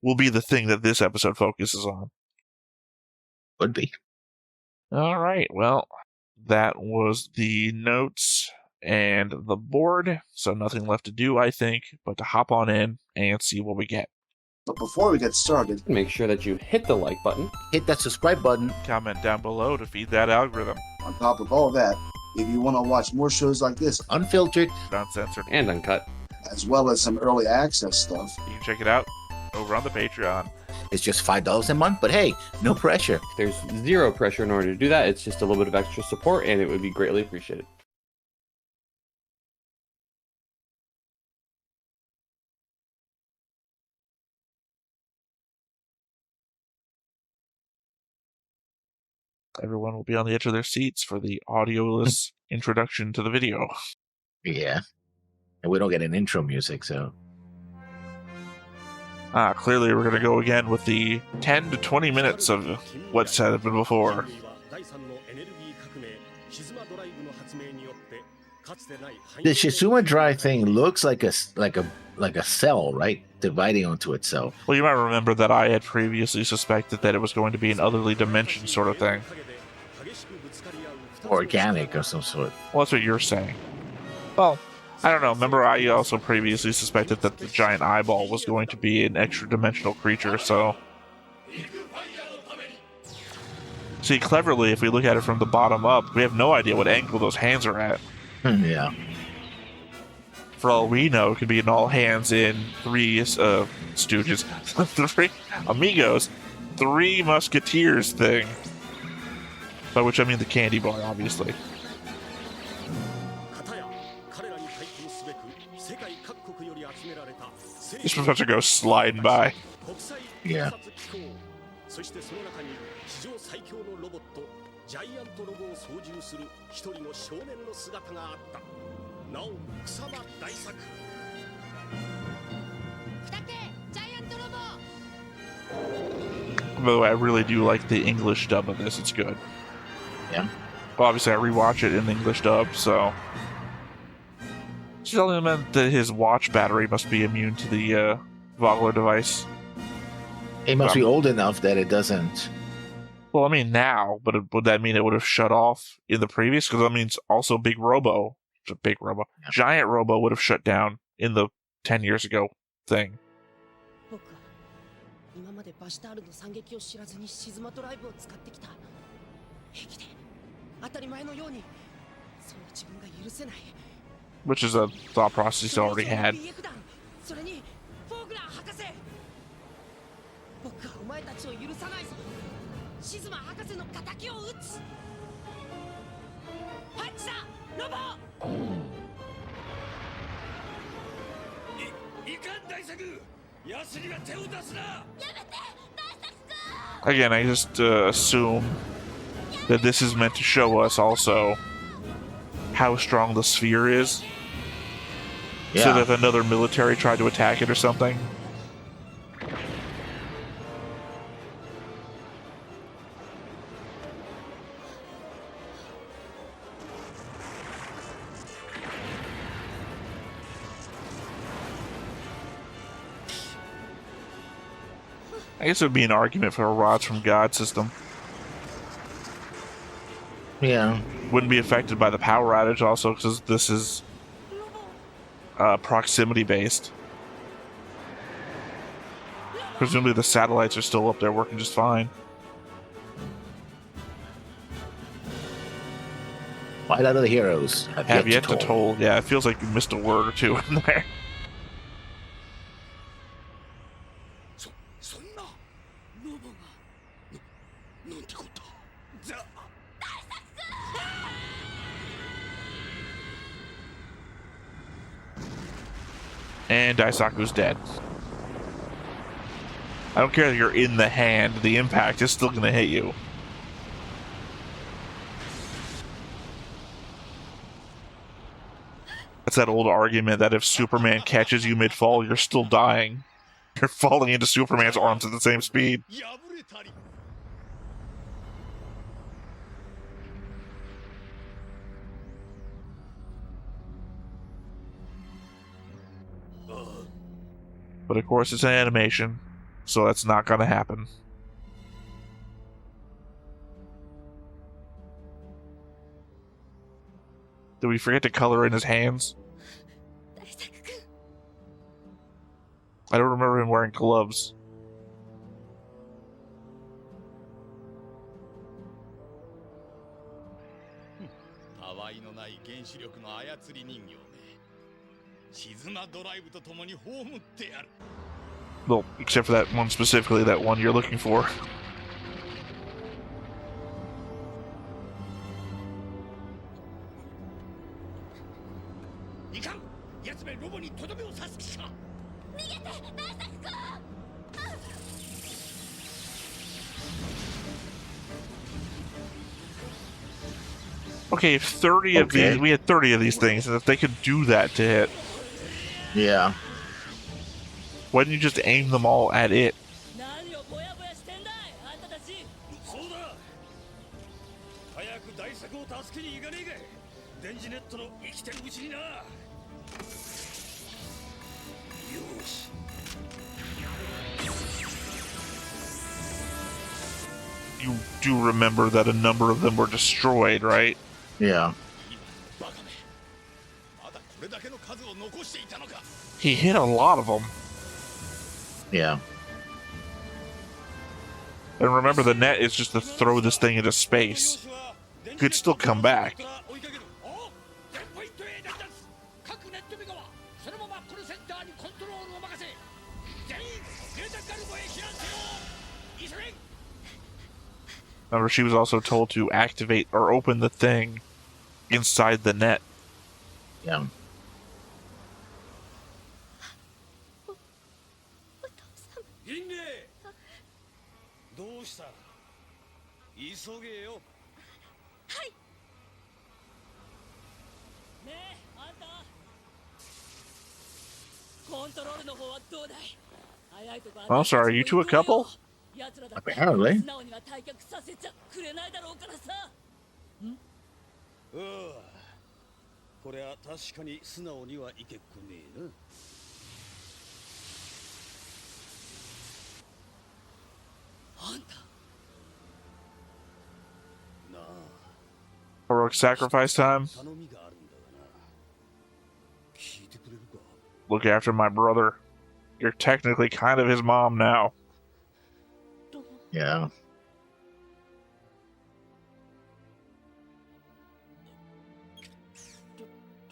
Speaker 1: will be the thing that this episode focuses on.
Speaker 2: Would be.
Speaker 1: All right, well, that was the notes and the board, so nothing left to do, I think, but to hop on in and see what we get.
Speaker 3: But before we get started,
Speaker 4: make sure that you hit the like button,
Speaker 2: hit that subscribe button,
Speaker 1: comment down below to feed that algorithm.
Speaker 3: On top of all that, if you want to watch more shows like this,
Speaker 2: unfiltered,
Speaker 1: uncensored,
Speaker 4: and uncut,
Speaker 3: as well as some early access stuff,
Speaker 1: you can check it out over on the Patreon.
Speaker 2: It's just $5 a month, but hey, no pressure.
Speaker 4: There's zero pressure in order to do that. It's just a little bit of extra support, and it would be greatly appreciated.
Speaker 1: Everyone will be on the edge of their seats for the audioless introduction to the video.
Speaker 2: Yeah. And we don't get an intro music, so...
Speaker 1: Clearly we're going to go again with the 10 to 20 minutes of what's happened before.
Speaker 2: The Shizuma Drive thing looks like a cell, right? Dividing onto itself.
Speaker 1: Well, you might remember that I had previously suspected that it was going to be an otherly dimension sort of thing.
Speaker 2: Organic of some sort.
Speaker 1: Well, that's what you're saying. Well, I don't know. Remember, I also previously suspected that the giant eyeball was going to be an extra-dimensional creature, so... See, cleverly, if we look at it from the bottom up, we have no idea what angle those hands are at.
Speaker 2: Yeah.
Speaker 1: For all we know, it could be an all-hands-in, three stooges, three amigos, three musketeers thing. By which I mean the candy bar, obviously. This professor goes sliding by.
Speaker 2: Yeah.
Speaker 1: By the way, I really do like the English dub of this. It's good.
Speaker 2: Yeah.
Speaker 1: Well, obviously, I rewatch it in the English dub, so... She's telling him that his watch battery must be immune to the Vogler device.
Speaker 2: It must be old enough that it doesn't
Speaker 1: Well, I mean now, but would that mean it would have shut off in the previous? Because that means also Giant Robo would have shut down in the 10 years ago thing.
Speaker 5: 僕は今までバシタールの惨劇を知らずにシズマドライブを使ってきた。平気で当たり前のようにそんな自分が許せない。
Speaker 1: Which is a thought process he's already had.
Speaker 5: それにフォーグラー博士。僕はお前たちを許さないぞ。シズマ博士の敵を撃つ。ハッチだ、ロボ。いかん大作。安には手を出すな。やめて、大作君。
Speaker 1: Again, I just assume that this is meant to show us also how strong the sphere is.
Speaker 2: Yeah.
Speaker 1: So that if another military tried to attack it or something. I guess it would be an argument for a rods from God system.
Speaker 2: Yeah.
Speaker 1: Wouldn't be affected by the power outage also because this is proximity based. Presumably the satellites are still up there working just fine.
Speaker 2: Twilight of the Heroes
Speaker 1: have yet to toll. Yeah, it feels like you missed a word or two in there. And Daisaku's dead. I don't care if you're in the hand, the impact is still going to hit you. That's that old argument that if Superman catches you mid-fall, you're still dying. You're falling into Superman's arms at the same speed. But of course it's an animation, so that's not gonna happen. Did we forget to color in his hands? I don't remember him wearing gloves. Well, except for that one specifically, that one you're looking for. Okay, if 30 of these, we had 30 of these things, and if they could do that to hit.
Speaker 2: Yeah.
Speaker 1: Why didn't you just aim them all at it? You do remember that a number of them were destroyed, right?
Speaker 2: Yeah.
Speaker 1: He hit a lot of them.
Speaker 2: Yeah.
Speaker 1: And remember, the net is just to throw this thing into space. It could still come back. Remember, she was also told to activate or open the thing inside the net.
Speaker 2: Yeah.
Speaker 1: Oh, sorry, are you two a couple?
Speaker 2: Apparently.
Speaker 1: heroic sacrifice time. Look after my brother. You're technically kind of his mom now.
Speaker 2: Yeah.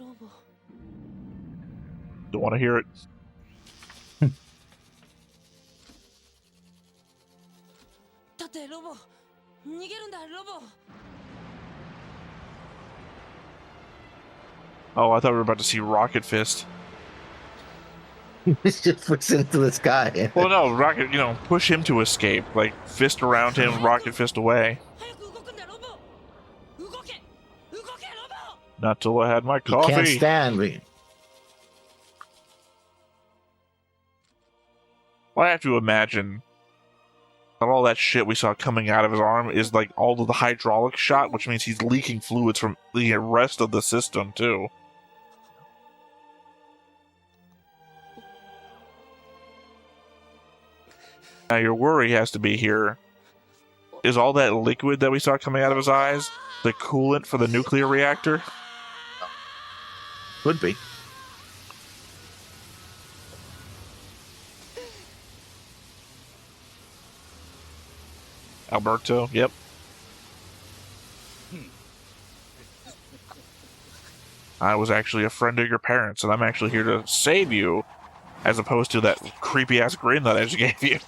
Speaker 5: Robo.
Speaker 1: Don't want to hear it.
Speaker 5: だってロボ逃げるんだロボ
Speaker 1: Oh, I thought we were about to see Rocket Fist.
Speaker 2: It's just puts into the sky.
Speaker 1: Well, no, Rocket, push him to escape. Like, fist around him, Rocket Fist away.
Speaker 5: 早く動くんだロボ動けロボ
Speaker 1: Not till I had my
Speaker 2: He can't
Speaker 1: coffee.
Speaker 2: stand me.
Speaker 1: Well, I have to imagine that all that shit we saw coming out of his arm is like all of the hydraulic shot, which means he's leaking fluids from the rest of the system, too. Now, your worry has to be here. Is all that liquid that we saw coming out of his eyes the coolant for the nuclear reactor?
Speaker 2: Could be.
Speaker 1: Alberto, yep. I was actually a friend of your parents, and I'm actually here to save you, as opposed to that creepy-ass grin that I just gave you.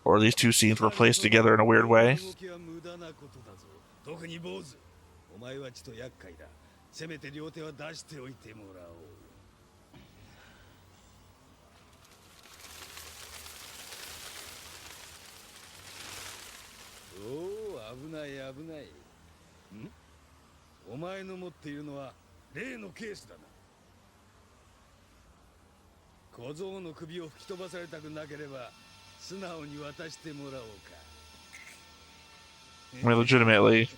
Speaker 1: Or these two scenes were placed together in a weird way.
Speaker 6: お前はちと厄介だ。せめて両手は出しておいてもらおう。おお、危ない危ない。ん？お前の持っているのは例のケースだな。小僧の首を吹き飛ばされたくなければ素直に渡してもらおうか。
Speaker 1: I mean, legitimately.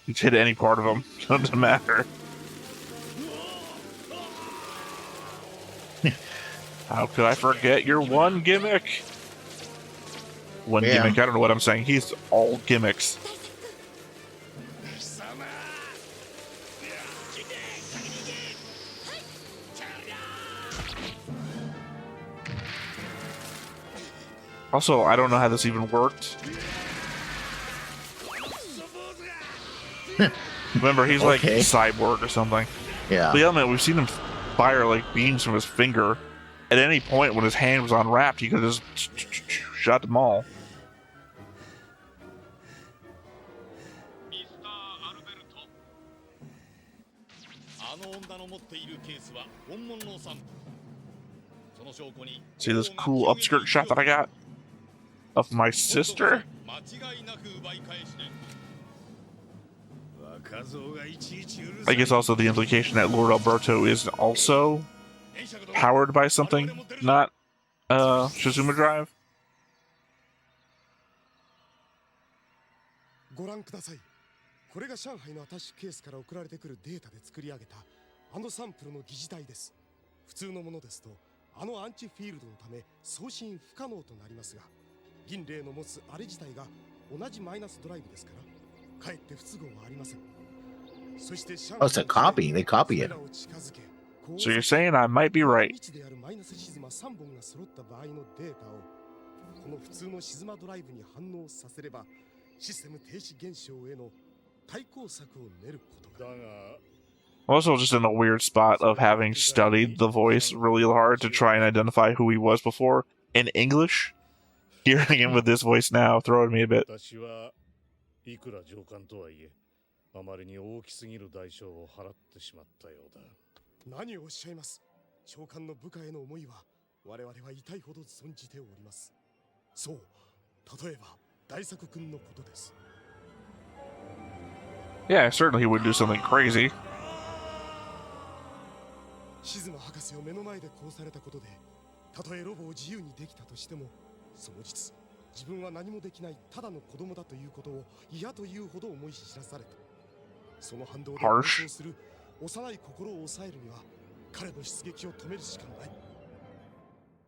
Speaker 1: You hit any part of him. Doesn't matter. How could I forget your one gimmick? One gimmick, I don't know what I'm saying. He's all gimmicks. Also, I don't know how this even worked. Remember, he's like cyborg or something.
Speaker 2: Yeah.
Speaker 1: The element, we've seen him fire like beams from his finger. At any point when his hand was unwrapped, he could have just shot them all. See this cool upskirt shot that I got? Of my sister? I guess also the implication that Lord Alberto is also powered by something, not Shizuma Drive.
Speaker 6: ご覧ください。これが上海のアタッシュケースから送られてくるデータで作り上げたあのサンプルの疑似体です。普通のものですとあのアンチフィールドのため送信不可能となりますが、銀霊の持つあれ自体が同じマイナスドライブですからかえって不都合はありません。
Speaker 2: Oh, it's a copy. They copy it.
Speaker 1: So you're saying I might be right. Also, just in a weird spot of having studied the voice really hard to try and identify who he was before in English. Hearing him with this voice now, throwing me a bit.
Speaker 6: あまりに大きすぎる代償を払ってしまったようだ。何をおっしゃいます。長官の部下への思いは我々は痛いほど存じております。そう、例えば大作君のことです。
Speaker 1: Yeah, certainly he would do something crazy.
Speaker 6: シズマ博士を目の前で殺されたことで、たとえロボを自由にできたとしても、その実、自分は何もできないただの子供だということを嫌というほど思い知らされた。 その反動で暴走する幼い心を抑えるには彼の出撃を止めるしかない。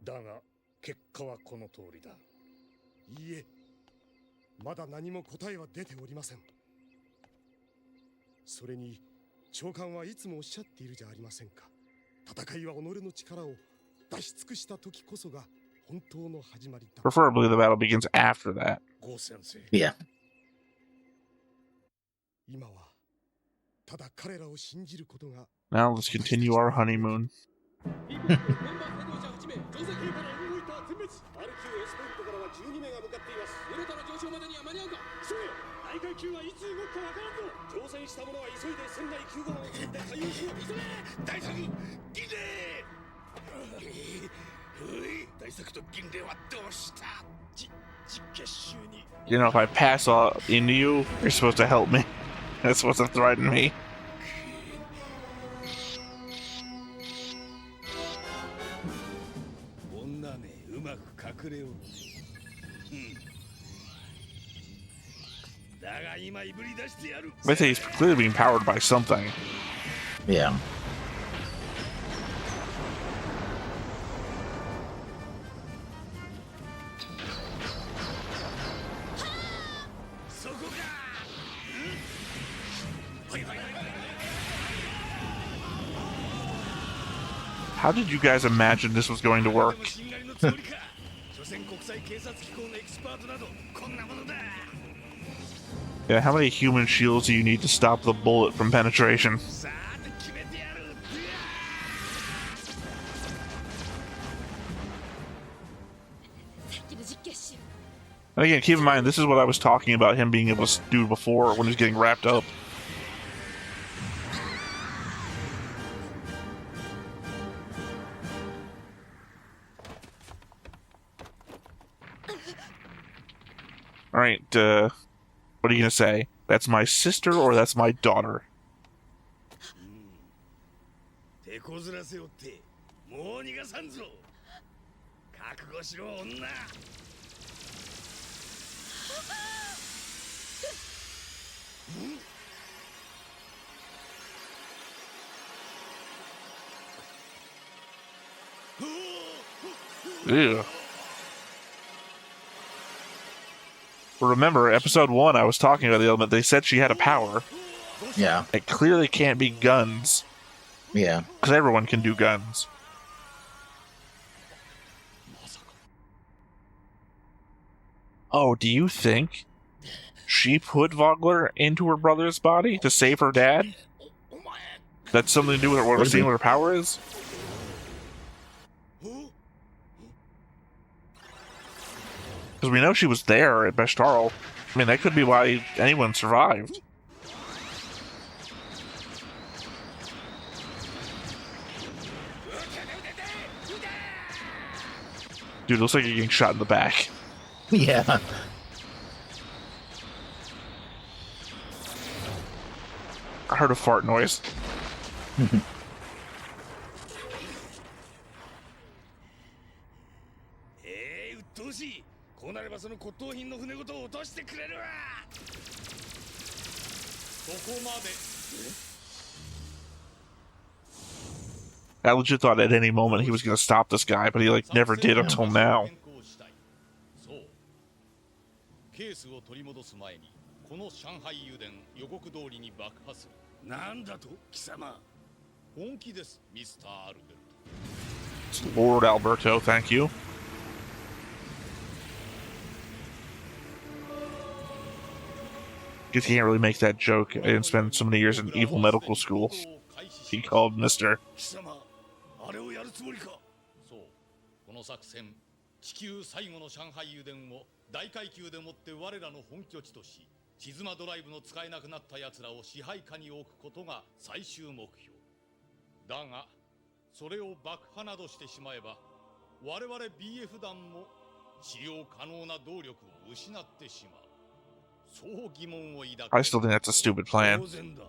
Speaker 6: だが結果はこの通りだ。いいえ、まだ何も答えは出ておりません。それに長官はいつもおっしゃっているじゃありませんか。戦いは己の力を出し尽くした時こそが本当の始まりだ。
Speaker 1: Preferably the battle begins after that.
Speaker 6: ゴー先生。
Speaker 2: Yeah.
Speaker 6: 今はただ彼らを信じることが。
Speaker 1: Now let's continue our honeymoon.
Speaker 6: 大階級はいつ動くかわからんぞ。乗船した者は急いで船内救護班を使って対応しよう。急げ大作銀霊。大作と銀霊はどうした。実結集に。
Speaker 1: You know, if I pass into you, you're supposed to help me. That's what's threatening me.
Speaker 6: 女めうまく隠れよう。
Speaker 1: They say he's clearly being powered by something.
Speaker 2: Yeah.
Speaker 1: How did you guys imagine this was going to work? Yeah, how many human shields do you need to stop the bullet from penetration? And again, keep in mind, this is what I was talking about him being able to do before when he was getting wrapped up. Alright, what are you gonna say? That's my sister or that's my daughter? Ew. But remember, episode 1, I was talking about the element. They said she had a power.
Speaker 2: Yeah.
Speaker 1: It clearly can't be guns.
Speaker 2: Yeah.
Speaker 1: Because everyone can do guns. Oh, do you think she put Vogler into her brother's body to save her dad? That's something to do with what we're seeing what her power is? Because we know she was there at Beshtarl. I mean, that could be why anyone survived. Dude, looks like you're getting shot in the back.
Speaker 2: Yeah.
Speaker 1: I heard a fart noise. I legit thought at any moment he was going to stop this guy, but he like never did until now.
Speaker 7: ケースを取り戻す前にこの上海油田予告通りに爆破する。なんだと貴様。本気です、ミスター・アルベルト。
Speaker 1: Lord Alberto, thank you. Because he can't really make that joke. I didn't spend so many years in evil medical school. He called Mr.
Speaker 7: 貴様、あれをやるつもりか。そう、この作戦、地球最後の上海油田を大階級でもって我らの本拠地とし、シズマドライブの使えなくなった奴らを支配下に置くことが最終目標。だが、それを爆破などしてしまえば、我々 BF 団も使用可能な動力を失ってしまう。そう疑問を抱く。
Speaker 1: I still think that's a stupid plan.
Speaker 7: 当然だ。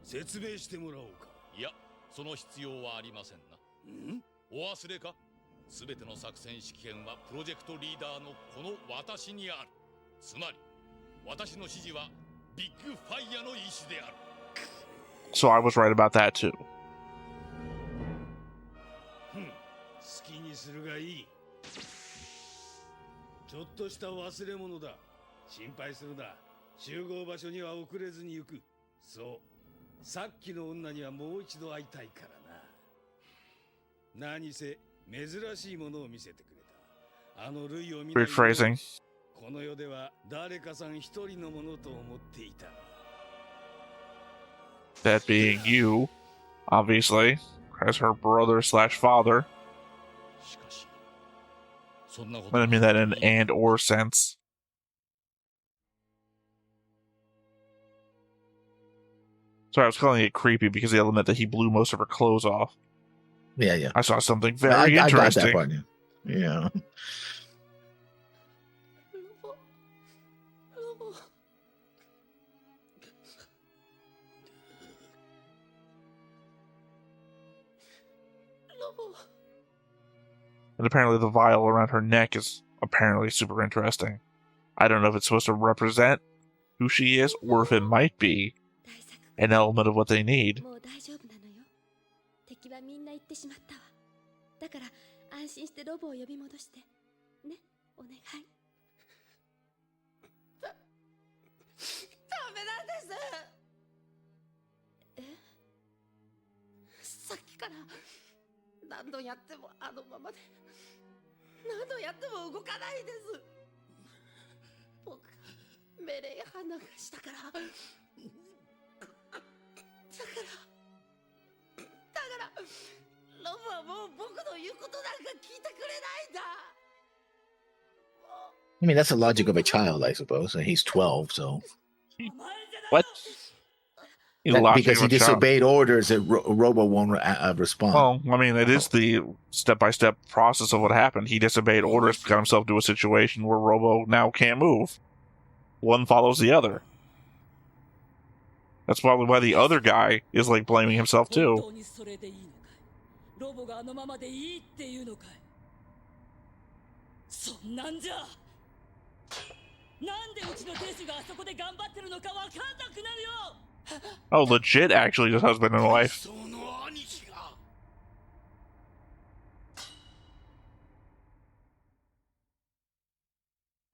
Speaker 7: 説明してもらおうか。いや、その必要はありませんな。ん？お忘れか？すべての作戦指揮権はプロジェクトリーダーのこの私にある。つまり、私の指示はビッグファイヤーの意志である。
Speaker 1: So I was right about that too.
Speaker 7: 好きにするがいい。ちょっとした忘れ物だ。心配するな。集合場所には遅れずに行く。そう。さっきの女にはもう一度会いたいからな。何せ珍しいものを見せてくれた。あの類を見ない
Speaker 1: Weird phrasing.
Speaker 7: この世では誰かさん一人のものと思っていた。
Speaker 1: That being you, obviously, as her brother slash father.
Speaker 7: しかしそんなこと
Speaker 1: I mean that in an and or sense. Sorry, I was calling it creepy because the element that he blew most of her clothes off.
Speaker 2: Yeah, yeah.
Speaker 1: I saw something very
Speaker 2: I got
Speaker 1: interesting.
Speaker 2: that part. Yeah.
Speaker 5: ロボ。
Speaker 1: And apparently the vial around her neck is apparently super interesting. I don't know if it's supposed to represent who she is or if it might be an element of what they need.
Speaker 5: もう大丈夫なのよ。敵はみんな行ってしまったわ。だから安心してロボを呼び戻して。ね、お願い。ダメなんです。え？さっきから何度やってもあのままで、何度やっても動かないです。僕が命令反応がしたから。だからロボはもう僕の言うことなんか聞いてくれないんだ。
Speaker 2: I mean, that's the logic of a child, I suppose. And he's 12, so.
Speaker 1: What? He's
Speaker 2: That-
Speaker 1: logic
Speaker 2: because
Speaker 1: of
Speaker 2: he
Speaker 1: a child.
Speaker 2: disobeyed orders, that Robo won't respond.
Speaker 1: Well, I mean, it is the step-by-step process of what happened. He disobeyed orders, got himself into a situation where Robo now can't move. One follows the other. That's probably why the other guy is, like, blaming himself, too.
Speaker 8: 本当にそれでいいのかい？ロボがあのままでいいっていうのかい？そんなんじゃなんでうちの亭主があそこで頑張ってるのかわかんなくなるよ。
Speaker 1: Oh, legit, actually, just husband and wife.
Speaker 7: その兄貴が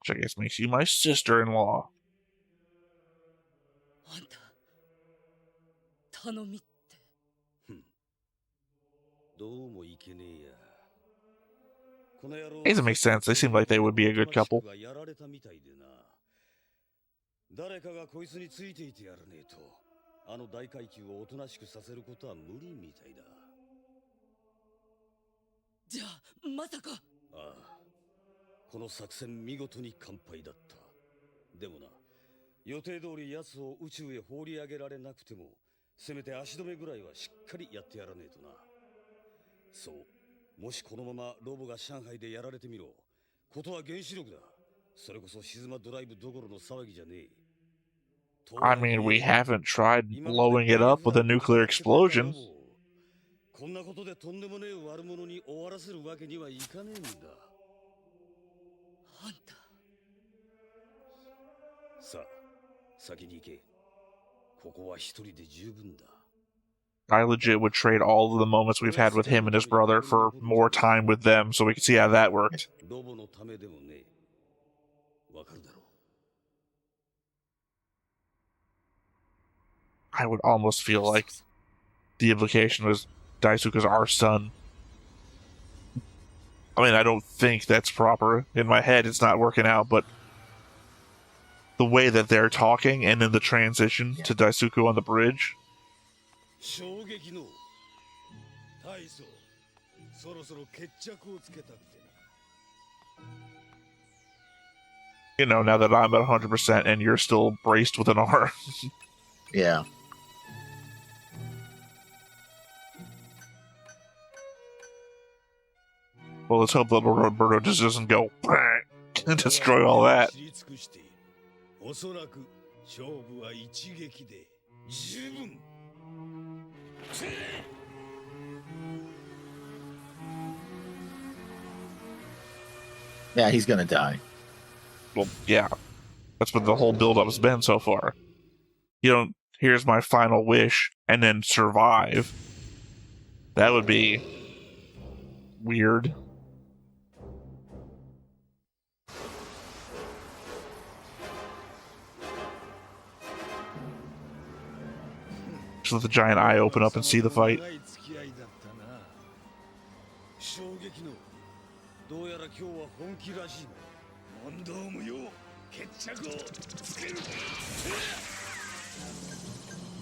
Speaker 1: Which I guess makes you my sister-in-law.
Speaker 8: あんた頼みって。
Speaker 7: どうもいけねえや。この野郎
Speaker 1: Doesn't make sense. They seem like they would be a good couple.
Speaker 7: やられたみたいでな。誰かがこいつについていてやらねえと、あの大階級をおとなしくさせることは無理みたいだ。
Speaker 8: じゃあまさか。
Speaker 7: ああ、この作戦見事に完敗だった。でもな、予定通り奴を宇宙へ放り上げられなくても、せめて足止めぐらいはしっかりやってやらねえとな。そう、もしこのままロボが上海でやられてみろ。ことは原子力だ。それこそ静まドライブどころの騒ぎじゃねえ。
Speaker 1: I mean, we haven't tried blowing it up with a nuclear explosion.
Speaker 7: こんなことでとんでもねえ悪者に終わらせるわけにはいかねえんだ。
Speaker 8: あんた。
Speaker 7: さあ、先に行け。ここは一人で十分だ。
Speaker 1: I legit would trade all of the moments we've had with him and his brother for more time with them so we could see how that worked.
Speaker 7: ロボのためでもね。わかるだろう。
Speaker 1: I would almost feel like the implication was Daisuke's our son. I mean, I don't think that's proper. In my head, it's not working out, but the way that they're talking and then the transition to Daisuke on the bridge.
Speaker 7: 衝撃の大将、そろそろ決着をつけたくてな。
Speaker 1: You know, now that I'm at 100% and you're still braced with an R.
Speaker 2: Yeah.
Speaker 1: Well, let's hope little Roberto just doesn't go and destroy all that.
Speaker 7: おそらく勝負は一撃で十分。
Speaker 2: Yeah, he's gonna die.
Speaker 1: Well, yeah. That's what the whole build-up's been so far. You don't, here's my final wish, and then survive. That would be weird. Just let the giant eye open up and see the fight.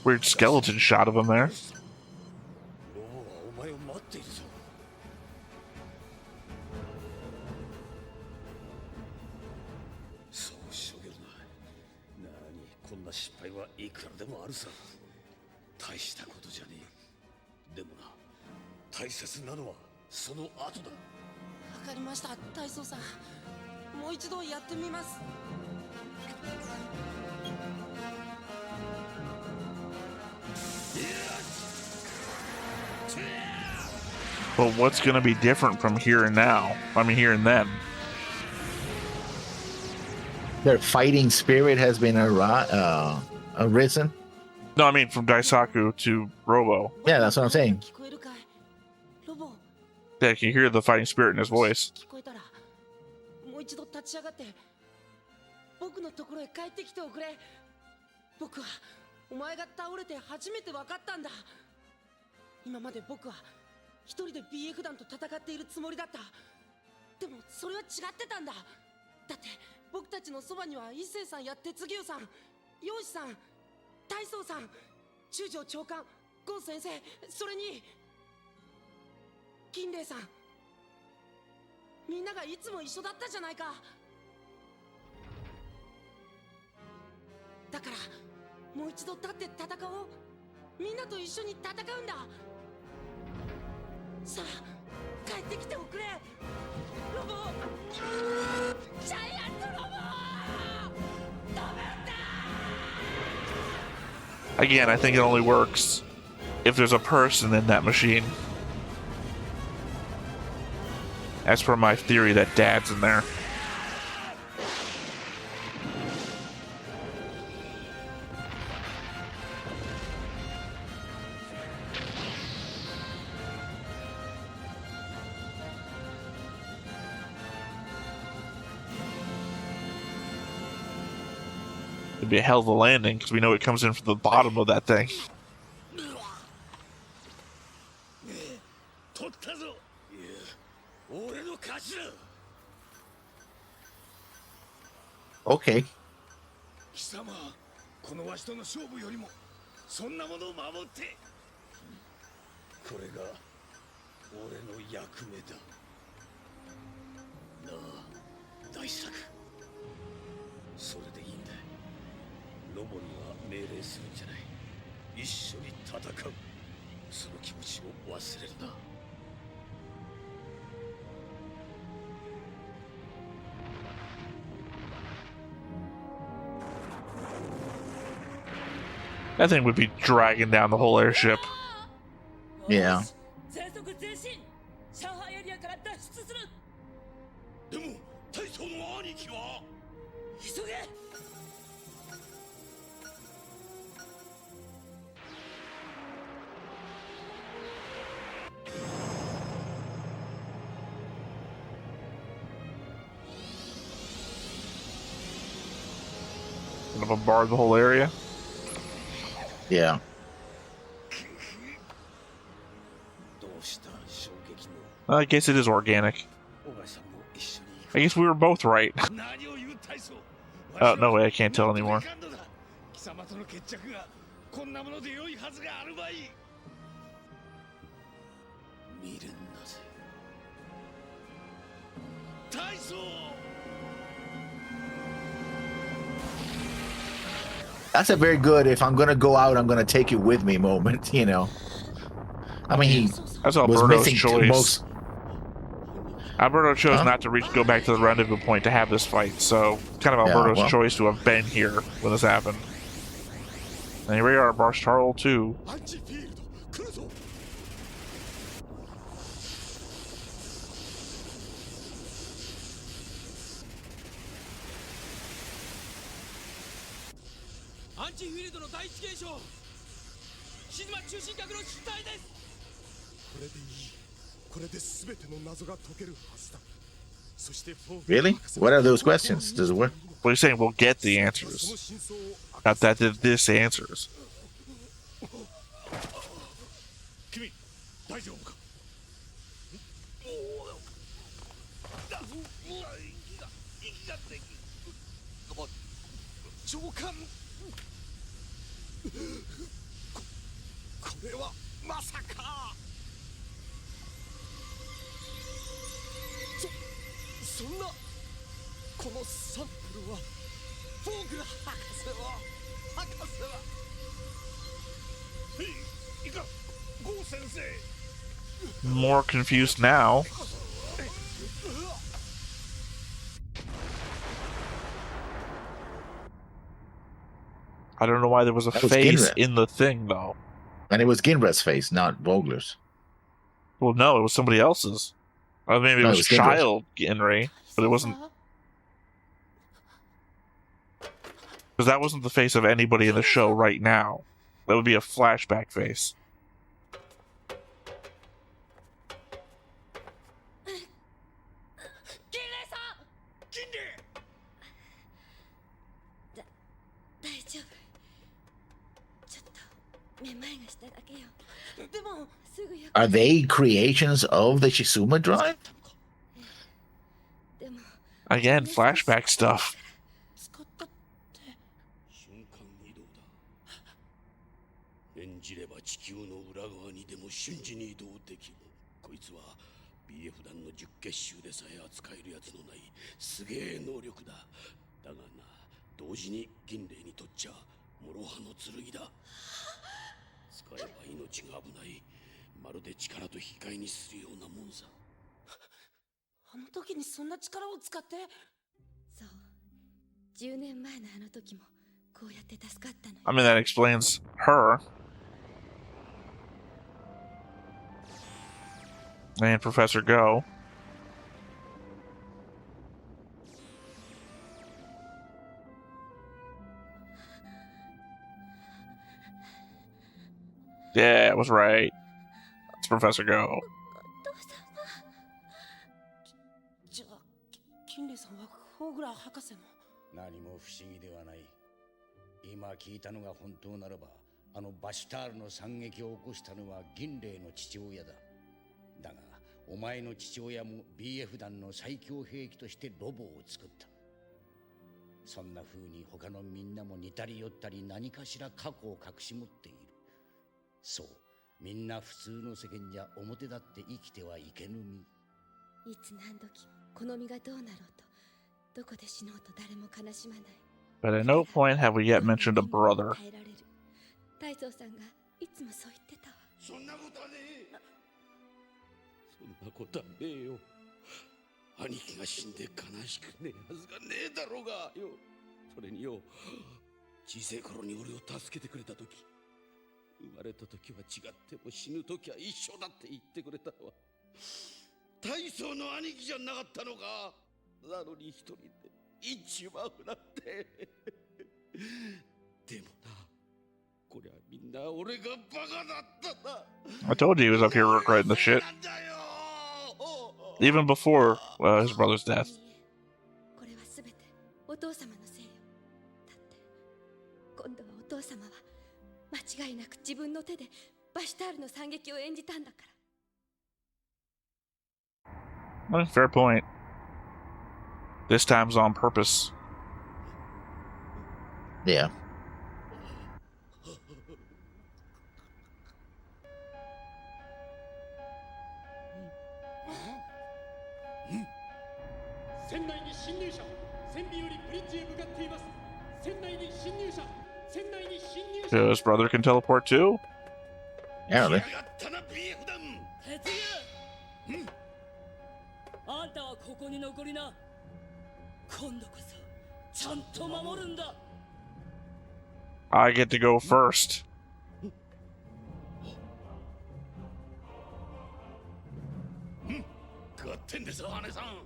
Speaker 1: Weird skeleton shot of him there. But what's going to be different from here and now? I mean, here and then.
Speaker 2: Their fighting spirit has been arisen.
Speaker 1: No, I mean from Daisaku to Robo.
Speaker 2: Yeah, that's what I'm saying.
Speaker 1: Yeah, you can hear the fighting spirit in his voice. Again, I think it only works if there's a person in that machine. As for my theory that Dad's in there. It'd be a hell of a landing because we know it comes in from the bottom of that thing.
Speaker 2: Okay. That thing would be dragging down the whole airship. Yeah.
Speaker 1: Gonna bombard the whole area.
Speaker 2: Yeah.
Speaker 1: I guess it is organic. I guess we were both right. Oh, no way, I can't tell anymore.
Speaker 2: That's a very good, if I'm going to go out, I'm going to take it with me moment, you know. I mean, he
Speaker 1: That's
Speaker 2: was
Speaker 1: Alberto's
Speaker 2: missing
Speaker 1: choice.
Speaker 2: most.
Speaker 1: Alberto chose
Speaker 2: Huh?
Speaker 1: not to go back to the rendezvous point to have this fight, so kind of
Speaker 2: Yeah,
Speaker 1: Alberto's
Speaker 2: well.
Speaker 1: choice to have been here when this happened. And here we are, Barstarl 2.
Speaker 2: Really? What are those questions? Does it work?
Speaker 1: What are you saying? We'll get the answers. Not that this answers.
Speaker 7: 君大丈夫か。
Speaker 6: 上官これはまさか。そんなこのサンプルはフォークラ博士は
Speaker 7: いかゴー先生。
Speaker 1: More confused now. I don't know why there was a face in the thing, though.
Speaker 2: And it was Ginra's face, not Vogler's.
Speaker 1: Well, no, it was somebody else's. Or maybe it was Child Ginray, but it wasn't. Because that wasn't the face of anybody in the show right now. That would be a flashback face.
Speaker 2: Are they creations of the Shizuma Drive?
Speaker 1: Again, flashback stuff.
Speaker 7: 演じれば地球の裏側にでも瞬時に移動できる。こいつは BF 団の10結集でさえ扱えるやつのないすげえ能力だ。だがな、同時に銀霊にとっちゃ諸刃の剣だ。使えば命が危ない。まるで力と引き換えにするようなもんさ。
Speaker 5: あの時にそんな力を使って。そう。10年前のあの時もこうやって助かったの。
Speaker 1: I mean, that explains her. And Professor Go. Yeah, it was right. It's Professor Go.
Speaker 5: じゃあ、金麗さんはフォーグラー博士の。
Speaker 7: 何も不思議ではない。今聞いたのが本当ならば、あのバシュタールの惨劇を起こしたのは銀霊の父親だ。だが、お前の父親も BF 団の最強兵器としてロボを作った。そんな風に他のみんなも似たり寄ったり何かしら過去を隠し持っている。そう、みんな普通の世間じゃ表だって生きてはいけぬ身。
Speaker 5: いつ何時もこの身がどうなろうと、どこで死のうと誰も悲しまない。
Speaker 1: But at no point have we yet mentioned a brother.
Speaker 5: 大蔵さんがいつもそう言ってたわ。
Speaker 7: そんなことはねえ。そんなことはねえよ。兄貴が死んで悲しくねえはずがねえだろうがよ。それによ、小さい頃に俺を助けてくれた時、生まれた時は違っても死ぬ時は一緒だって言ってくれたわ。大層の兄貴じゃなかったのか。なのに一人で行っちまうなんて。でもな、こりゃみんな俺がバカだったな。
Speaker 1: I told you he was up here regretting the shit. Even before his brother's death.
Speaker 5: これはすべてお父様のせいよ。だって今度はお父様は間違いなく自分の手でバシュタールの惨劇を演じたんだから。
Speaker 1: Well, fair point. This time's on purpose.
Speaker 2: Yeah.
Speaker 1: So his brother can teleport too?
Speaker 2: Apparently.
Speaker 8: あんたはここに残りな。今度こそちゃんと守るんだ。
Speaker 1: I get to go first.
Speaker 7: 勝ってんですよ、姉さん。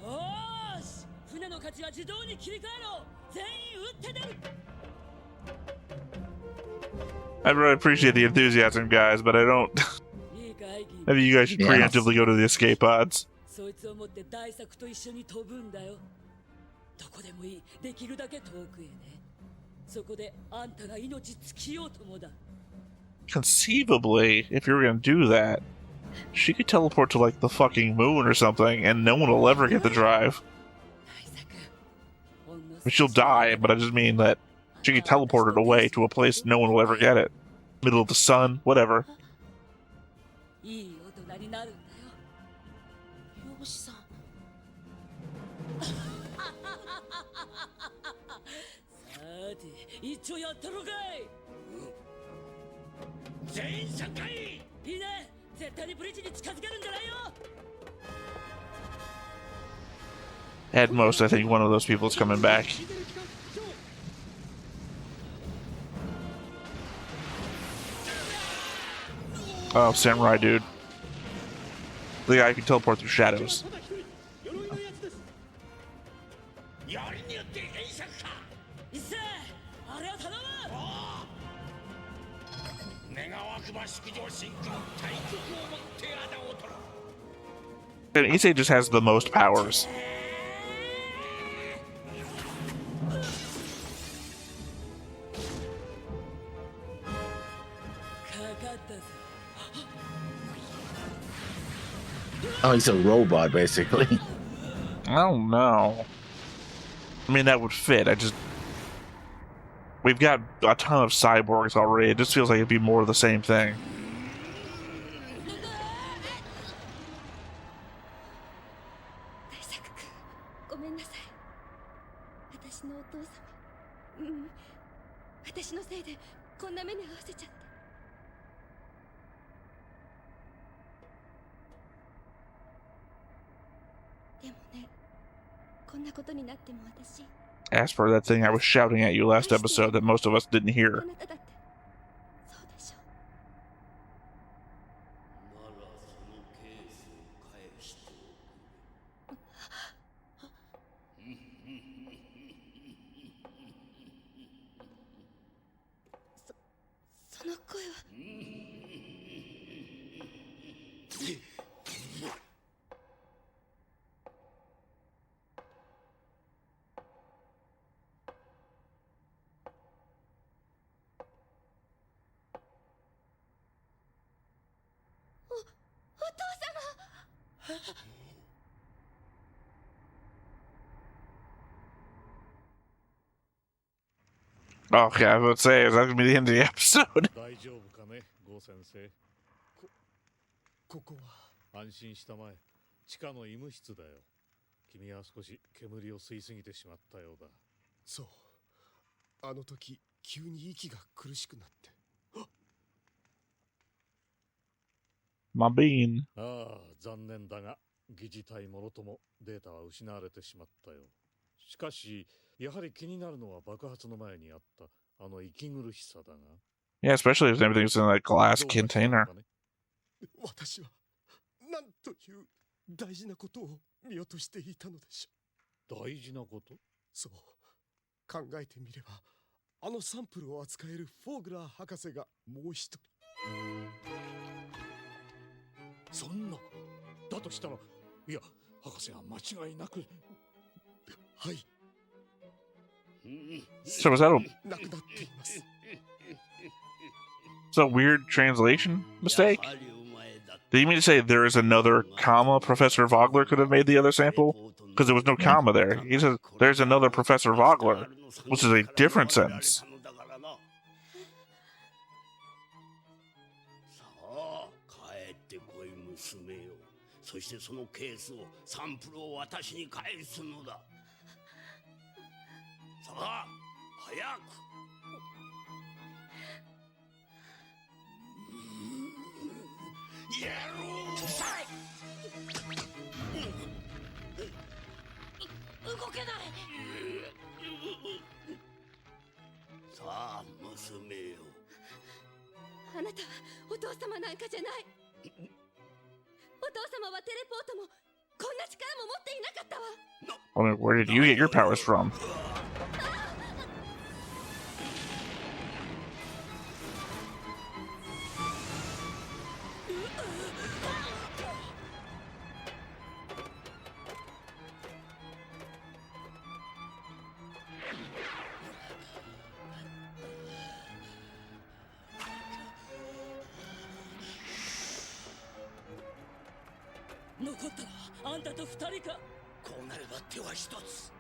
Speaker 8: おーし、船の価値は自動に切り替えろ。全員撃って出る。
Speaker 1: I really appreciate the enthusiasm, guys, but I don't. Maybe you guys should preemptively go to the escape pods.
Speaker 8: そいつを持って大作と一緒に飛ぶんだよ。どこでもいい、できるだけ遠くへね。そこであんたが命尽きようともだ。
Speaker 1: conceivably, if you're gonna do that, she could teleport to like the fucking moon or something, and no one will ever get the drive. But she'll die, but I just mean that she could teleport it away to a place no one will ever get it. Middle of the sun, whatever.
Speaker 8: いい大人になるんだよ。
Speaker 5: 養子さん。
Speaker 8: さて、一応やったろかい。全員参加いいね。絶対にブリッジに近づけるんじゃないよ。
Speaker 1: At most, I think one of those people is coming back. Oh, samurai dude. The guy who can teleport through shadows. And Issei just has the most powers.
Speaker 2: Oh, he's a robot, basically.
Speaker 1: I don't know. I mean, that would fit. We've got a ton of cyborgs already. It just feels like it'd be more of the same thing.
Speaker 5: ごめんなさい。私のお父様。私のせいでこんな目に遭わせちゃって。でもね、こんなことになっても私。
Speaker 1: As for that thing I was shouting at you last episode that most of us didn't hear.
Speaker 5: あなただってそうでしょ。 その声は。お父様。
Speaker 1: Okay, I would say, is that going to be the end of the episode?
Speaker 6: 大丈夫かね、ゴー先生。ここは安心したまえ。地下の医務室だよ。君は少し煙を吸いすぎてしまったようだ。そう。あの時急に息が苦しくなって。
Speaker 1: My bean.
Speaker 6: ああ、残念だが疑似体もろともデータは失われてしまったよ。しかしやはり気になるのは爆発の前にあったあの息苦しさだが。
Speaker 1: Yeah, especially if everything's in a glass container.
Speaker 6: 私はなんという大事なことを見落としていたのでしょう。大事なこと？そう。考えてみれば、あのサンプルを扱えるフォーグラー博士がもう一人。そんな。だとしたら、いや、博士は間違いなく。はい。
Speaker 1: So was that a weird translation mistake? Did you mean to say there is another comma Professor Vogler could have made the other sample? Because there was no comma there. He says there's another Professor Vogler, which is a different sentence.
Speaker 9: そしてそのケースをサンプルを私に返すのだ。さあ、早く。やろう。
Speaker 5: 動けない。
Speaker 9: さあ、娘よ。
Speaker 5: あなたはお父様なんかじゃない。 お父様はテレポートもこんな力も持っていなかったわ。
Speaker 1: I mean, where did you get your powers from?
Speaker 8: 残ったのはあんたと二人か。
Speaker 9: こうなれば手は一つ。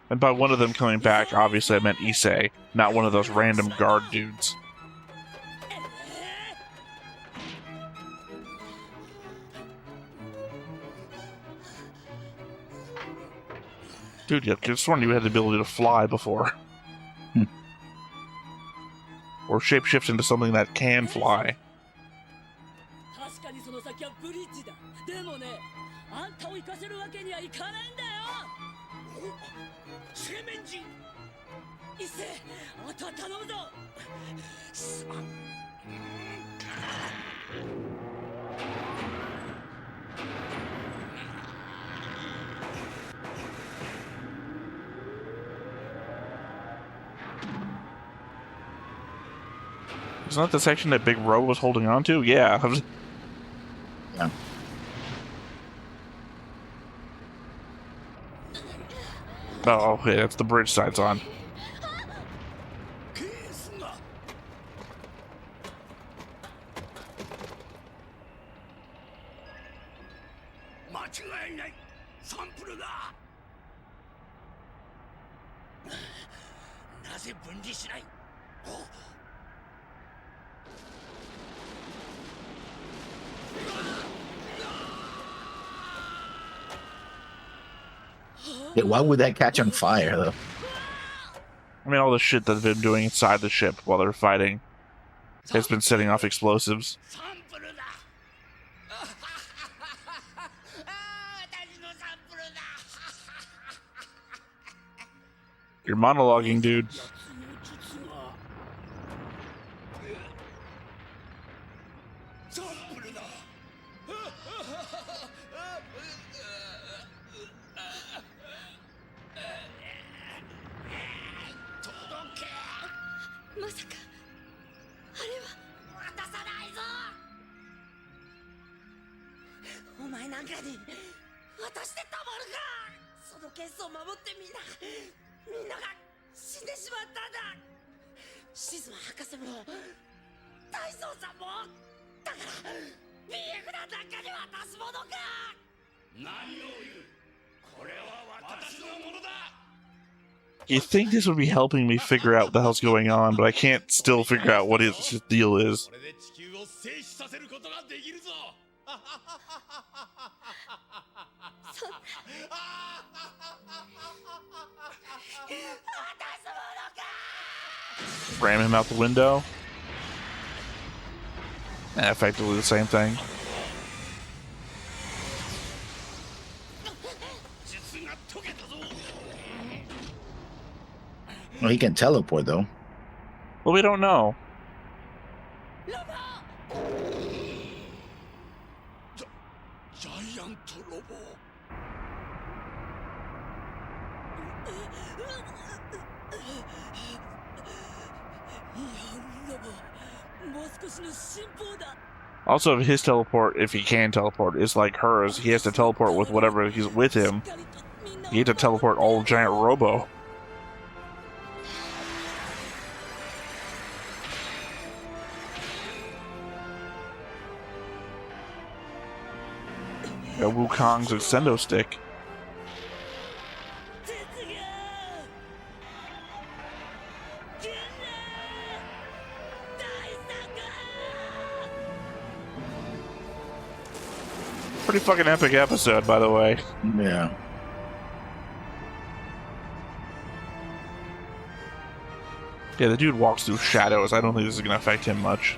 Speaker 1: And by one of them coming back, obviously I meant Issei, not one of those random guard dudes. Dude, you could have sworn you had the ability to fly before. Or shapeshift into something that can fly.
Speaker 8: 確かにその先はブリッジだ。でもね、あんたを行かせるわけにはいかないんだよ。
Speaker 9: 製麺人。
Speaker 8: 一斉、あとは頼むぞ。
Speaker 1: Isn't that the section that Big Robo was holding on to? Yeah.
Speaker 2: Yeah.
Speaker 1: Oh, okay, that's the bridge side's on.
Speaker 9: ケースが。間違いない。サンプルだ。なぜ分離しない。
Speaker 2: Yeah, why would that catch on fire, though?
Speaker 1: I mean, all the shit that they've been doing inside the ship while they're fighting has been setting off explosives.
Speaker 9: サンプルだ。私のサンプルだ。
Speaker 1: You're monologuing, dude.
Speaker 9: サンプルだ。届け。
Speaker 5: まさかあれは
Speaker 9: 渡さないぞ。
Speaker 5: お前なんかに渡してたまるか。そのケースを守ってみんなが死んでしまったんだ。シズマ博士も大将さんも。だから BF なんかに渡すものか。
Speaker 9: 何を言う。これは私のものだ。
Speaker 1: You think this would be helping me figure out what the hell's going on, but I can't still figure out what his deal is.
Speaker 7: これで地球を静止させることができるぞ。
Speaker 5: そんな渡すものか。
Speaker 1: Ram him out the window. Effectively the same thing.
Speaker 9: 術が解けたぞ。
Speaker 2: Well, he can teleport, though.
Speaker 1: Well, we don't know.
Speaker 9: ジャイアントロボ。
Speaker 1: Also, his teleport, if he can teleport, is like hers. He has to teleport with whatever he's with him. He had to teleport all giant Robo. Got Wukong's Extendo Stick. Pretty fucking epic episode, by the way.
Speaker 2: Yeah.
Speaker 1: Yeah, the dude walks through shadows. I don't think this is gonna affect him much.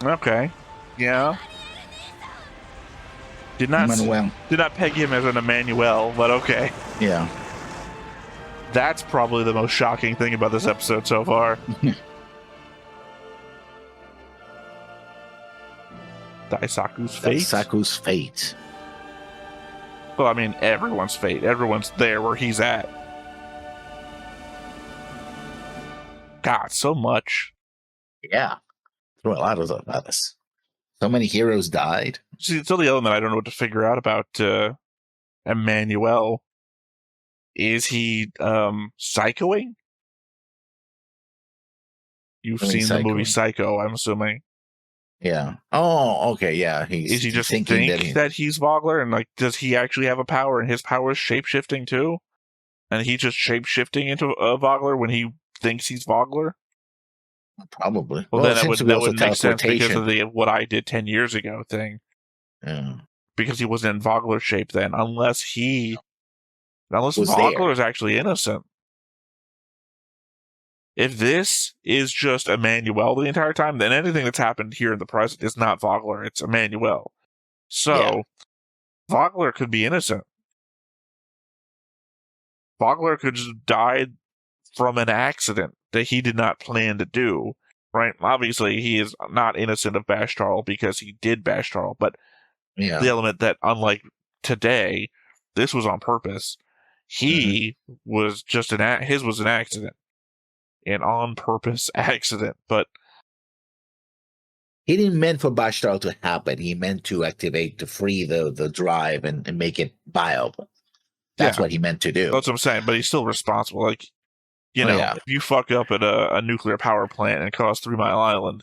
Speaker 1: Okay. Yeah. Did not peg him as an Emmanuel, but okay.
Speaker 2: Yeah.
Speaker 1: That's probably the most shocking thing about this episode so far. Daisaku's fate?
Speaker 2: Daisaku's fate.
Speaker 1: Well, I mean, everyone's fate. Everyone's there where he's at. God, so much.
Speaker 2: Yeah. Through a lot of others. So many heroes died.
Speaker 1: See, it's still the element I don't know what to figure out about Emmanuel. Is he psychoing? You've seen the movie Psycho, I'm assuming.
Speaker 2: Yeah. Oh, okay. Yeah.
Speaker 1: Is he just
Speaker 2: thinking
Speaker 1: that he's Vogler, and like, does he actually have a power, and his power is shape-shifting too? And he's just shape-shifting into a Vogler when he thinks he's Vogler?
Speaker 2: Probably.
Speaker 1: Well, then that would make sense because of the what I did 10 years ago thing.
Speaker 2: Yeah.
Speaker 1: Because he wasn't in Vogler shape then, unless Vogler is actually innocent. If this is just Emmanuel the entire time, then anything that's happened here in the present is not Vogler, it's Emmanuel. So, Vogler could be innocent. Vogler could just die from an accident that he did not plan to do, right? Obviously, he is not innocent of Bashtarl because he did Bashtarl, but the element that, unlike today, this was on purpose. He was just his was an accident. An on-purpose accident, but
Speaker 2: he didn't mean for Bashtarl to happen. He meant to activate to free the drive and make it viable. That's what he meant to do.
Speaker 1: That's what I'm saying, but he's still responsible. Like, if you fuck up at a nuclear power plant and cause 3 Mile Island,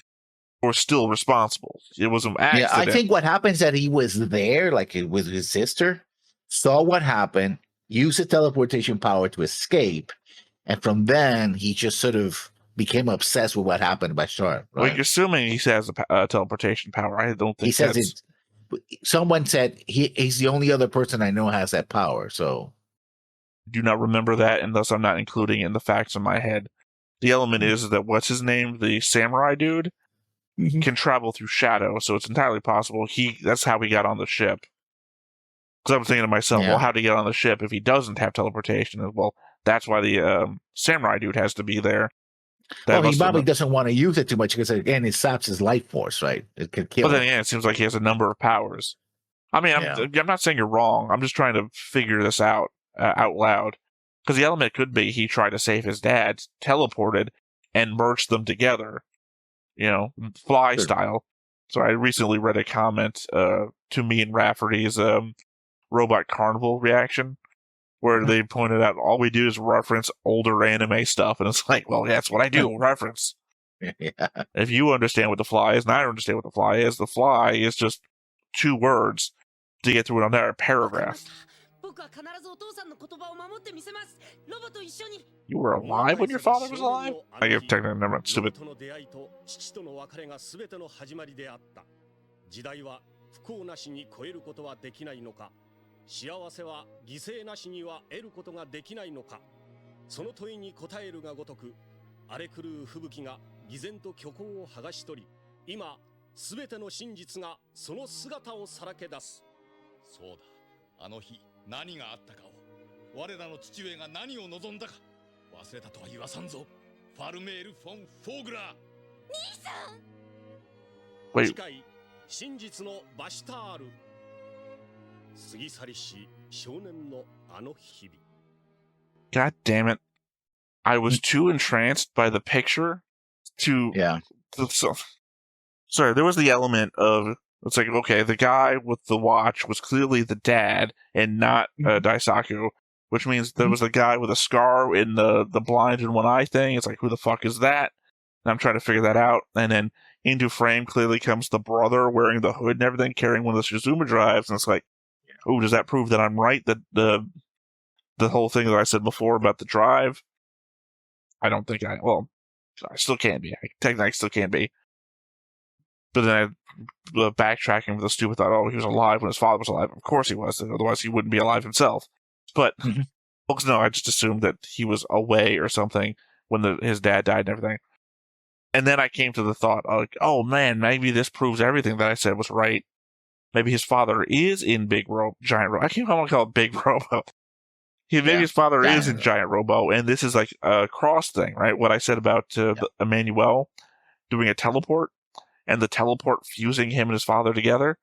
Speaker 1: we're still responsible. It was an accident.
Speaker 2: Yeah, I think what happens is that he was there, like with his sister, saw what happened, used the teleportation power to escape, and from then, he just sort of became obsessed with what happened by Bashtarl. Right?
Speaker 1: Well, you're assuming he has a teleportation power. I don't think
Speaker 2: he says it. Someone said he's the only other person I know has that power. So,
Speaker 1: do not remember that unless I'm not including it in the facts in my head. The element is that what's his name, the samurai dude, can travel through shadow, so it's entirely possible that's how he got on the ship. Because I'm thinking to myself, well, how did he get on the ship if he doesn't have teleportation? Well, that's why the samurai dude has to be there.
Speaker 2: He probably doesn't want to use it too much because, again, it saps his life force, right? It could kill him.
Speaker 1: But then again, it seems like he has a number of powers. I mean, I'm not saying you're wrong. I'm just trying to figure this out loud. Because the element could be he tried to save his dad, teleported, and merged them together. Fly style. So I recently read a comment to me and Rafferty's Robot Carnival reaction, where they pointed out all we do is reference older anime stuff, and it's like, well, that's what I do, reference. If you understand what the fly is, and I understand what the fly is just 2 words to get through an entire paragraph. You were alive when your father was alive? I give technically never stupid. Wait. God damn it. I was too entranced by the picture to... Sorry, there was the element of... It's like, okay, the guy with the watch was clearly the dad and not Daisaku, which means there was a guy with a scar in the blind in one eye thing. It's like, who the fuck is that? And I'm trying to figure that out. And then into frame clearly comes the brother wearing the hood and everything, carrying one of the Shizuma drives, and it's like, oh, does that prove that I'm right? That the whole thing that I said before about the drive? I don't think I still can't be. Technically, I still can't be. But then backtracking with the stupid thought, oh, he was alive when his father was alive. Of course he was. Otherwise, he wouldn't be alive himself. But, no, I just assumed that he was away or something when his dad died and everything. And then I came to the thought, like, oh, man, maybe this proves everything that I said was right. Maybe his father is in Giant Robo. I can't call it Big Robo. Maybe his father is in Giant Robo, and this is like a cross thing, right? What I said about Emmanuel doing a teleport, and the teleport fusing him and his father together.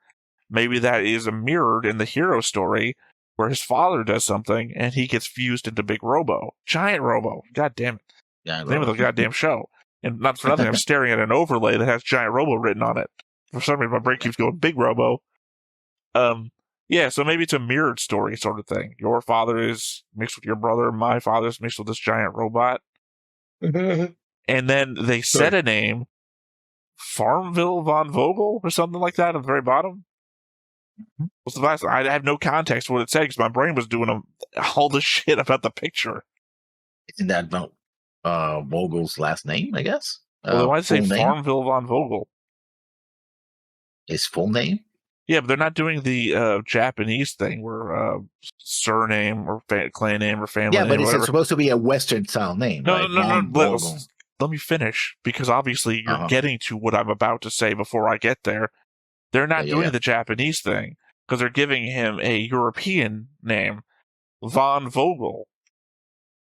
Speaker 1: Maybe that is mirrored in the hero story, where his father does something, and he gets fused into Big Robo. Giant Robo. God damn it. The name of the goddamn show. And not for nothing, I'm staring at an overlay that has Giant Robo written on it. For some reason, my brain keeps going, Big Robo. Yeah, so maybe it's a mirrored story sort of thing. Your father is mixed with your brother. My father's mixed with this giant robot. And then they said a name, Farmville von Vogel or something like that at the very bottom. What's the last? I have no context for what it said because my brain was doing all the shit about the picture.
Speaker 2: Isn't that Vogel's last name, I guess?
Speaker 1: Well, then why did it say
Speaker 2: name?
Speaker 1: Farmville von Vogel?
Speaker 2: His full name?
Speaker 1: Yeah, but they're not doing the Japanese thing where surname or clan name or family name.
Speaker 2: Yeah, but
Speaker 1: it's
Speaker 2: supposed to be a Western style name.
Speaker 1: No,
Speaker 2: right?
Speaker 1: no. Let me finish, because obviously you're getting to what I'm about to say before I get there. They're not doing the Japanese thing because they're giving him a European name, von Vogel.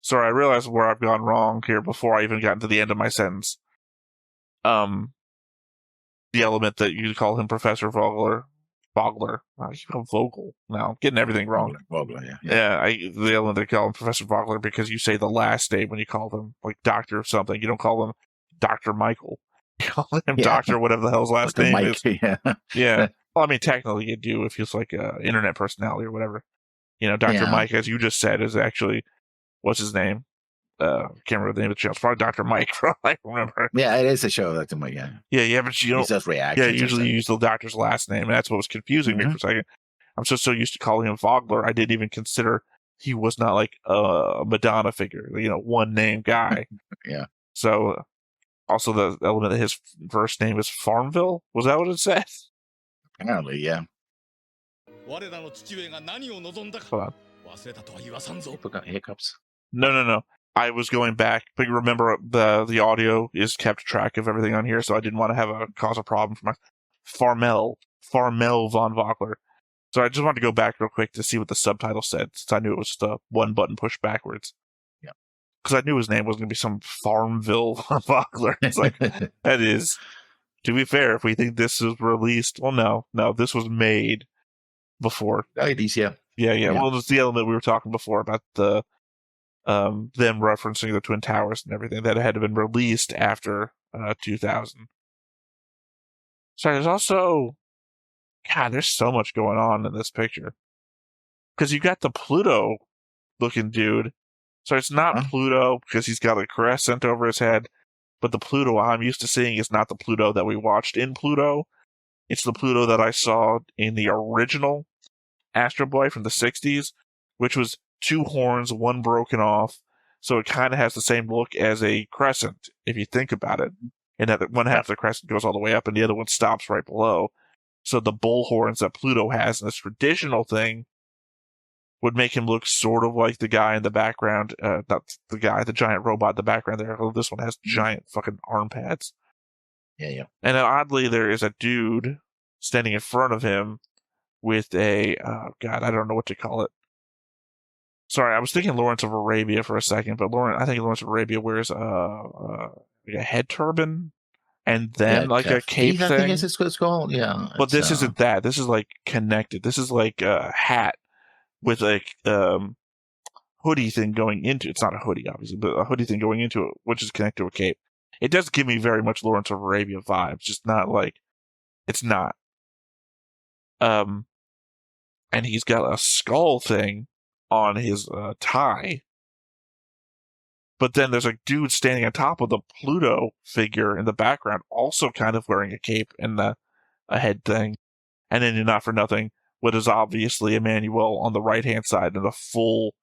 Speaker 1: Sorry, I realized where I've gone wrong here before I even got to the end of my sentence. The element that you call him Professor Vogler. I keep calling him Vogel. Now I'm getting everything wrong.
Speaker 2: Vogler,
Speaker 1: The element they call him Professor Vogler because you say the last name when you call them like Doctor or something. You don't call him Dr. Michael. You call him Doctor, whatever the hell's last name
Speaker 2: Mike,
Speaker 1: is. Yeah. Well, I mean, technically you do if he's like an internet personality or whatever. You know, Dr. Mike, as you just said, is actually, what's his name? Can't remember the name of the show. It's probably Dr. Mike. I remember.
Speaker 2: Yeah, it is a show, Dr. Mike.
Speaker 1: Yeah, but you don't.
Speaker 2: Just reactions.
Speaker 1: Yeah, usually you use the doctor's last name, and that's what was confusing me for a second. I'm so used to calling him Vogler, I didn't even consider he was not like a Madonna figure, one name guy.
Speaker 2: Yeah.
Speaker 1: So, also the element that his first name is Farmville. Was that what it said?
Speaker 2: Apparently, yeah.
Speaker 1: Hold on.
Speaker 2: Hiccups.
Speaker 1: No. I was going back, but you remember the audio is kept track of everything on here, so I didn't want to cause a problem for my Farmel von Vogler. So I just wanted to go back real quick to see what the subtitle said, since I knew it was just a one button push backwards.
Speaker 2: Yeah.
Speaker 1: Because I knew his name was going to be some Farmville von Vogler. It's like, that is, to be fair, if we think this is released, well, no, this was made before.
Speaker 2: Yeah.
Speaker 1: Well, it's the element we were talking before about the them referencing the Twin Towers and everything that had been released after 2000. So there's also, God, there's so much going on in this picture. Because you got the Pluto looking dude. So it's not Pluto because he's got a crescent over his head, but the Pluto I'm used to seeing is not the Pluto that we watched in Pluto. It's the Pluto that I saw in the original Astro Boy from the 60s, which was 2 horns, 1 broken off. So it kind of has the same look as a crescent, if you think about it. And that one half of the crescent goes all the way up and the other one stops right below. So the bull horns that Pluto has in this traditional thing would make him look sort of like the guy in the background. Not the guy, the giant robot in the background there. Oh, this one has giant fucking arm pads.
Speaker 2: Yeah.
Speaker 1: And then oddly, there is a dude standing in front of him with a, God, I don't know what to call it. Sorry, I was thinking Lawrence of Arabia for a second, but I think Lawrence of Arabia wears like a head turban and then like a cape thing.
Speaker 2: I think it's what it's called. Yeah.
Speaker 1: But this isn't that. This is like connected. This is like a hat with like hoodie thing going into it. It's not a hoodie, obviously, but a hoodie thing going into it, which is connected to a cape. It does give me very much Lawrence of Arabia vibes, just not like it's not. And he's got a skull thing on his tie. But then there's a dude standing on top of the Pluto figure in the background, also kind of wearing a cape and a head thing. And then not for nothing, what is obviously Emmanuel on the right-hand side and a full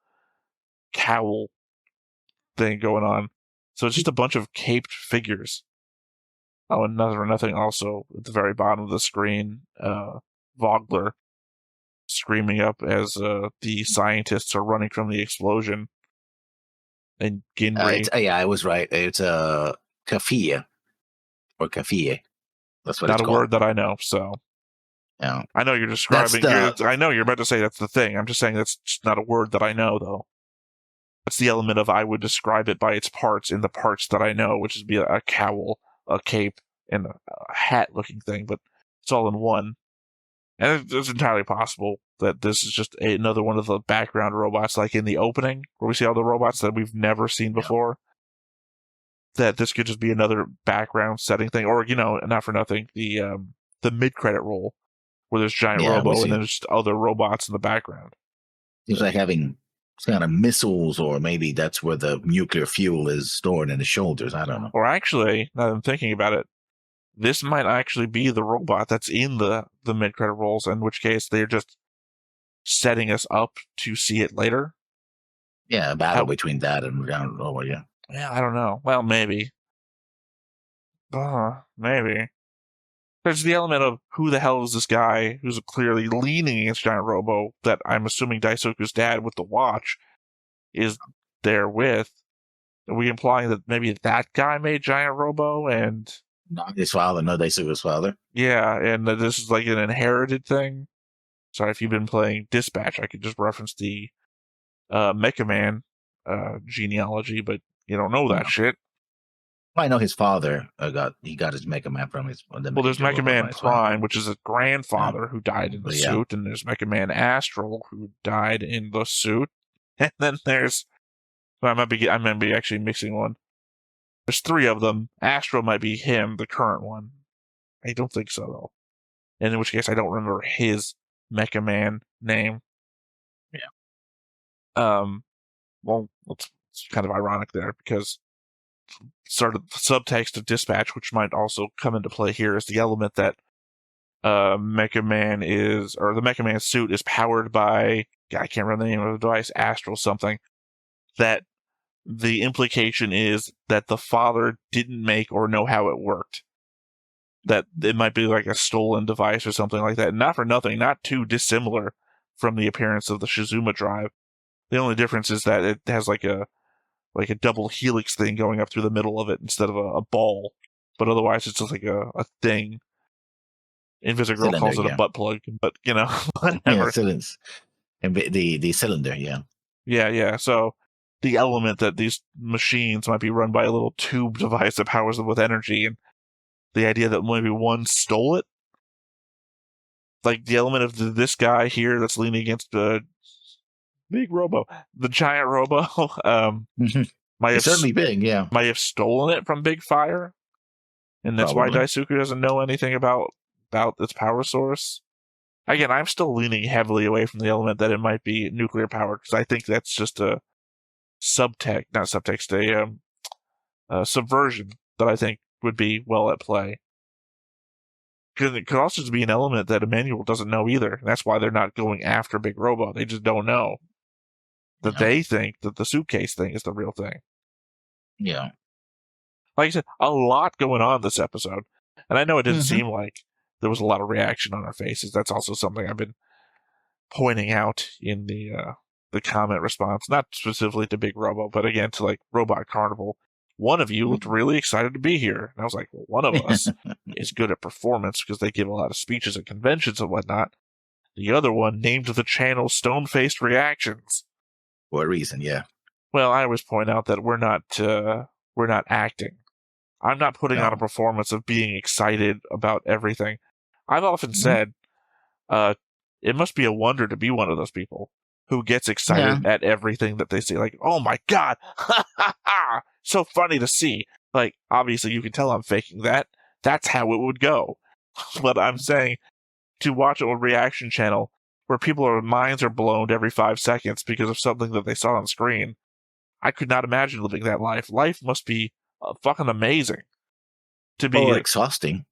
Speaker 1: cowl thing going on. So it's just a bunch of caped figures. Oh, and nothing also at the very bottom of the screen, Vogler screaming up as the scientists are running from the explosion. And Ginri.
Speaker 2: I was right. It's a kafia or kafie. That's what
Speaker 1: not
Speaker 2: it's
Speaker 1: a
Speaker 2: called.
Speaker 1: word that I know. So
Speaker 2: yeah,
Speaker 1: I know you're describing. I know you're about to say that's the thing. I'm just saying that's just not a word that I know, though. That's the element of I would describe it by its parts in the parts that I know, which is be a cowl, a cape, and a hat-looking thing. But it's all in one. And it's entirely possible that this is just another one of the background robots, like in the opening, where we see all the robots that we've never seen before. that this could just be another background setting thing, or not for nothing, the mid-credit roll where there's giant Robo and then there's other robots in the background.
Speaker 2: Seems like having kind of missiles, or maybe that's where the nuclear fuel is stored in the shoulders. I don't know.
Speaker 1: Or actually, now that I'm thinking about it, this might actually be the robot that's in the mid-credit rolls, in which case they're just setting us up to see it later.
Speaker 2: Yeah, a battle between that and giant Robo, yeah.
Speaker 1: Yeah, I don't know. Well, maybe. Maybe. There's the element of who the hell is this guy who's clearly leaning against Giant Robo that I'm assuming Daisuke's dad with the watch is there with. Are we implying that maybe that guy made Giant Robo and...
Speaker 2: Not his father, no, Daisuke's father.
Speaker 1: Yeah, and this is like an inherited thing. Sorry, if you've been playing Dispatch, I could just reference the Mecha Man genealogy, but you don't know that shit.
Speaker 2: Well, I know his father got his Mega Man from his.
Speaker 1: Well, there's Mega Man Prime, which is a grandfather who died in the suit, and there's Mega Man Astral who died in the suit, and then there's. I might be actually mixing one. There's 3 of them. Astral might be him, the current one. I don't think so though. And in which case, I don't remember his Mecha Man name.
Speaker 2: Yeah.
Speaker 1: Well, it's kind of ironic there because sort of the subtext of Dispatch, which might also come into play here, is the element that Mecha Man the Mecha Man suit is powered by, I can't remember the name of the device, Astral something, that the implication is that the father didn't make or know how it worked. That it might be like a stolen device or something like that. And not for nothing, not too dissimilar from the appearance of the Shizuma drive. The only difference is that it has like a double helix thing going up through the middle of it instead of a ball. But otherwise, it's just like a thing. Invisigirl calls it a butt plug, but whatever.
Speaker 2: Yeah, and the cylinder, yeah.
Speaker 1: Yeah. So the element that these machines might be run by a little tube device that powers them with energy, and the idea that maybe one stole it, like the element of this guy here that's leaning against the big Robo, the giant Robo, might have
Speaker 2: certainly big, yeah.
Speaker 1: Might have stolen it from Big Fire, and that's why Daisuke doesn't know anything about its power source. Again, I'm still leaning heavily away from the element that it might be nuclear powered, because I think that's just a subversion that I think would be well at play. Because it could also just be an element that Emmanuel doesn't know either, and that's why they're not going after Big Robo. They just don't know that they think that the suitcase thing is the real thing.
Speaker 2: Yeah.
Speaker 1: Like I said, a lot going on this episode, and I know it didn't seem like there was a lot of reaction on our faces. That's also something I've been pointing out in the comment response, not specifically to Big Robo, but again to like Robot Carnival. One of you looked really excited to be here. And I was like, well, one of us is good at performance because they give a lot of speeches at conventions and whatnot. The other one named the channel Stone-Faced Reactions.
Speaker 2: For a reason, yeah.
Speaker 1: Well, I always point out that we're not acting. I'm not putting on a performance of being excited about everything. I've often said, it must be a wonder to be one of those people who gets excited at everything that they see. Like, oh my God, so funny to see. Like, obviously you can tell I'm faking that. That's how it would go. But I'm saying, to watch a reaction channel where people's minds are blown every 5 seconds because of something that they saw on screen, I could not imagine living that life. Life must be fucking amazing. To be
Speaker 2: exhausting.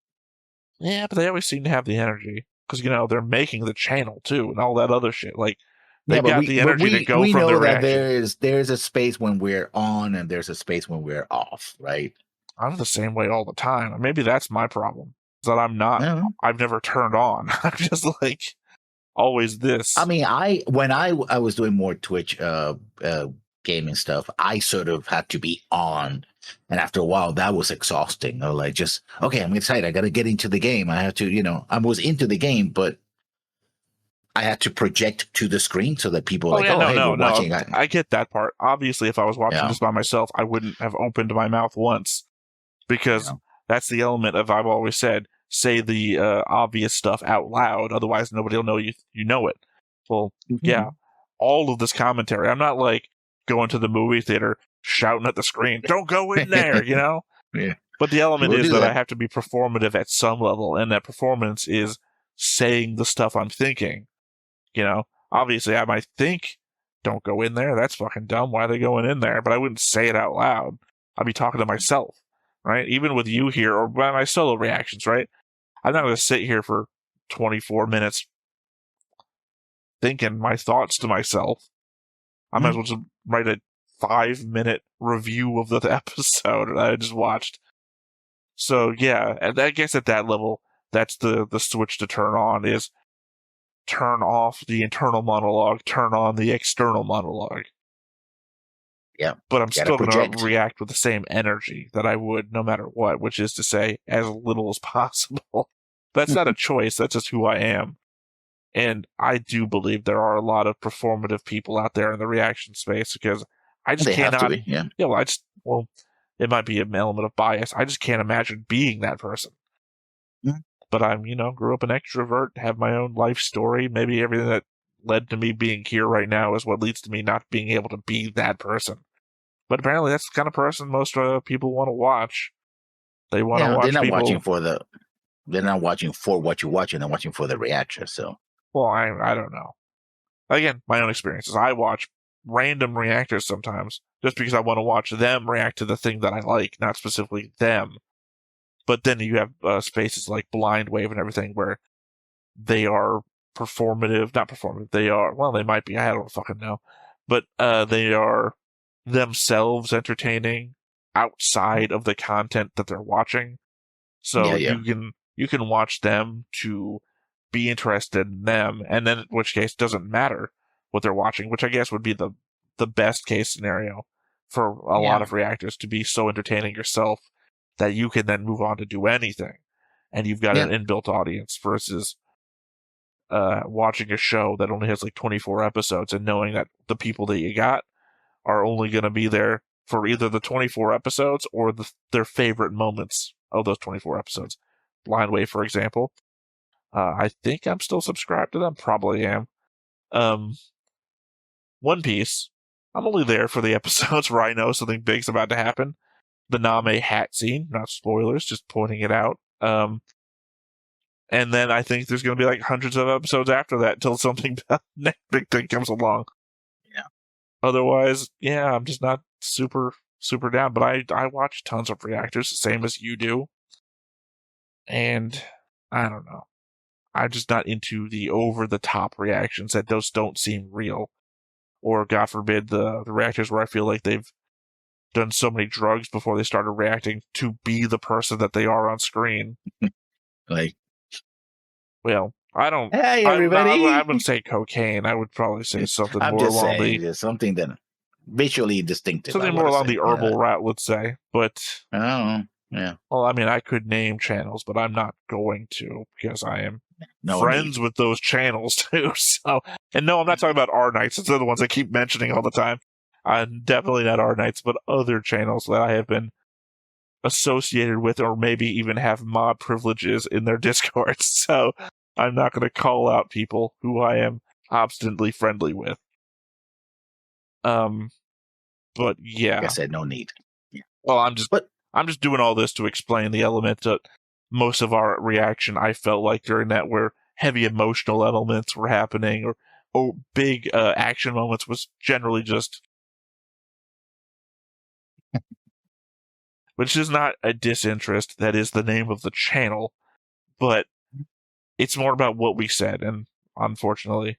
Speaker 1: Yeah, but they always seem to have the energy. Because, they're making the channel, too, and all that other shit. Like, they've got the energy to go from their reaction.
Speaker 2: There's a space when we're on, and there's a space when we're off, right?
Speaker 1: I'm the same way all the time. Maybe that's my problem. Is that I'm not, I've never turned on. I'm just like, always this.
Speaker 2: I mean, when I was doing more Twitch gaming stuff, I sort of had to be on. And after a while, that was exhausting. I was like, okay, I'm excited. I got to get into the game. I have to, I was into the game, but I had to project to the screen so that people we're watching.
Speaker 1: I get that part. Obviously, if I was watching this by myself, I wouldn't have opened my mouth once because that's the element of, I've always said, say the obvious stuff out loud. Otherwise, nobody will know you know it. Well, yeah, all of this commentary. I'm not like going to the movie theater shouting at the screen, "Don't go in there," you know?
Speaker 2: Yeah.
Speaker 1: But the element
Speaker 2: People
Speaker 1: is
Speaker 2: do
Speaker 1: that I
Speaker 2: that.
Speaker 1: have to be performative at some level, and that performance is saying the stuff I'm thinking. You know, obviously I might think, "Don't go in there. That's fucking dumb. Why are they going in there?" But I wouldn't say it out loud. I'd be talking to myself, right? Even with you here, or by my solo reactions, right? I'm not going to sit here for 24 minutes thinking my thoughts to myself. I might as well just write a 5-minute review of the episode that I just watched. So yeah, and I guess at that level, that's the switch to turn on is turn off the internal monologue, turn on the external monologue.
Speaker 2: Yeah.
Speaker 1: But I'm still going to react with the same energy that I would no matter what, which is to say, as little as possible. That's not a choice. That's just who I am. And I do believe there are a lot of performative people out there in the reaction space because I just cannot.
Speaker 2: Have to be, yeah.
Speaker 1: Yeah, well, it might be an element of bias. I just can't imagine being that person.
Speaker 2: Mm-hmm.
Speaker 1: But I'm, grew up an extrovert, have my own life story. Maybe everything that led to me being here right now is what leads to me not being able to be that person. But apparently that's the kind of person most people want to watch. They want to watch
Speaker 2: they're not
Speaker 1: people.
Speaker 2: They're not watching for what you're watching. They're watching for the reaction. So,
Speaker 1: well, I don't know. Again, my own experiences. I watch random reactors sometimes just because I want to watch them react to the thing that I like, not specifically them. But then you have spaces like Blind Wave and everything where they are performative, not performative. They are, well, they might be. I don't fucking know, but they are themselves entertaining outside of the content that they're watching. So you can watch them to be interested in them, and then in which case it doesn't matter what they're watching, which I guess would be the best case scenario for a lot of reactors, to be so entertaining yourself that you can then move on to do anything, and you've got an inbuilt audience versus watching a show that only has like 24 episodes and knowing that the people that you got are only going to be there for either the 24 episodes or their favorite moments of those 24 episodes. Blind Wave, for example. I think I'm still subscribed to them. Probably am. One Piece. I'm only there for the episodes where I know something big's about to happen. The Name hat scene. Not spoilers, just pointing it out. And then I think there's going to be like hundreds of episodes after that until something big thing comes along.
Speaker 2: Yeah.
Speaker 1: Otherwise, I'm just not super down. But I watch tons of reactors, the same as you do. And I don't know. I'm just not into the over-the-top reactions that those don't seem real. Or, God forbid, the reactors where I feel like they've done so many drugs before they started reacting to be the person that they are on screen.
Speaker 2: Like,
Speaker 1: well, I don't.
Speaker 2: Hey, everybody!
Speaker 1: I wouldn't say cocaine. I would probably say something more along
Speaker 2: something that visually distinctive.
Speaker 1: Something more along the herbal route, let's say. But
Speaker 2: yeah.
Speaker 1: Well, I mean, I could name channels, but I'm not going to because I am friends with those channels too. So, and no, I'm not talking about R Nights. They're the ones I keep mentioning all the time. I'm definitely not R Nights, but other channels that I have been associated with, or maybe even have mod privileges in their Discord. So I'm not going to call out people who I am obstinately friendly with. But yeah,
Speaker 2: like I said, no need. Yeah.
Speaker 1: Well, I'm just doing all this to explain the element that most of our reaction I felt like during that, where heavy emotional elements were happening or big action moments, was generally just, which is not a disinterest. That is the name of the channel, but it's more about what we said, and unfortunately,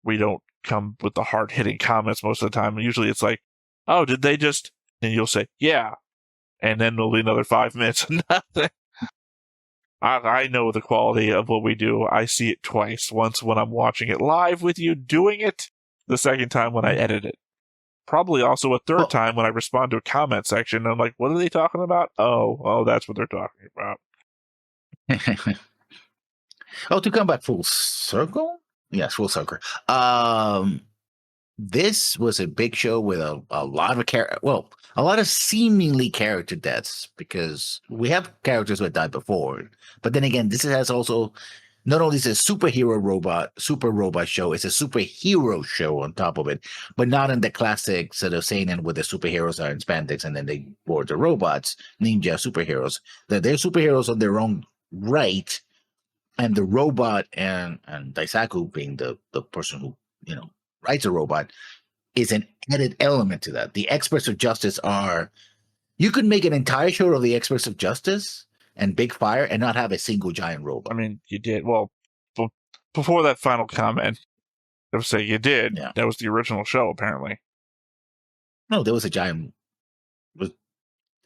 Speaker 1: we don't come with the hard-hitting comments most of the time. Usually, it's like, "Oh, did they just?" And you'll say, "Yeah." And then there'll be another 5 minutes of nothing. I know the quality of what we do. I see it twice. Once when I'm watching it live with you doing it. The second time when I edit it. Probably also a third time when I respond to a comment section. And I'm like, what are they talking about? Oh, that's what they're talking about.
Speaker 2: To come back full circle? Yes, full circle. This was a big show with a lot of a lot of seemingly character deaths, because we have characters who had died before. But then again, this has also not only is it a super robot show, it's a superhero show on top of it, but not in the classic sort of seinen where the superheroes are in spandex and then they board the robots, ninja superheroes. That they're superheroes on their own right, and the robot and Daisaku being the person who writes a robot is an added element to that. The experts of justice are. You could make an entire show of the experts of justice and Big Fire and not have a single giant robot.
Speaker 1: I mean, you did. Well, before that final comment, I would say you did.
Speaker 2: Yeah.
Speaker 1: That was the original show, apparently.
Speaker 2: No, there was a giant. There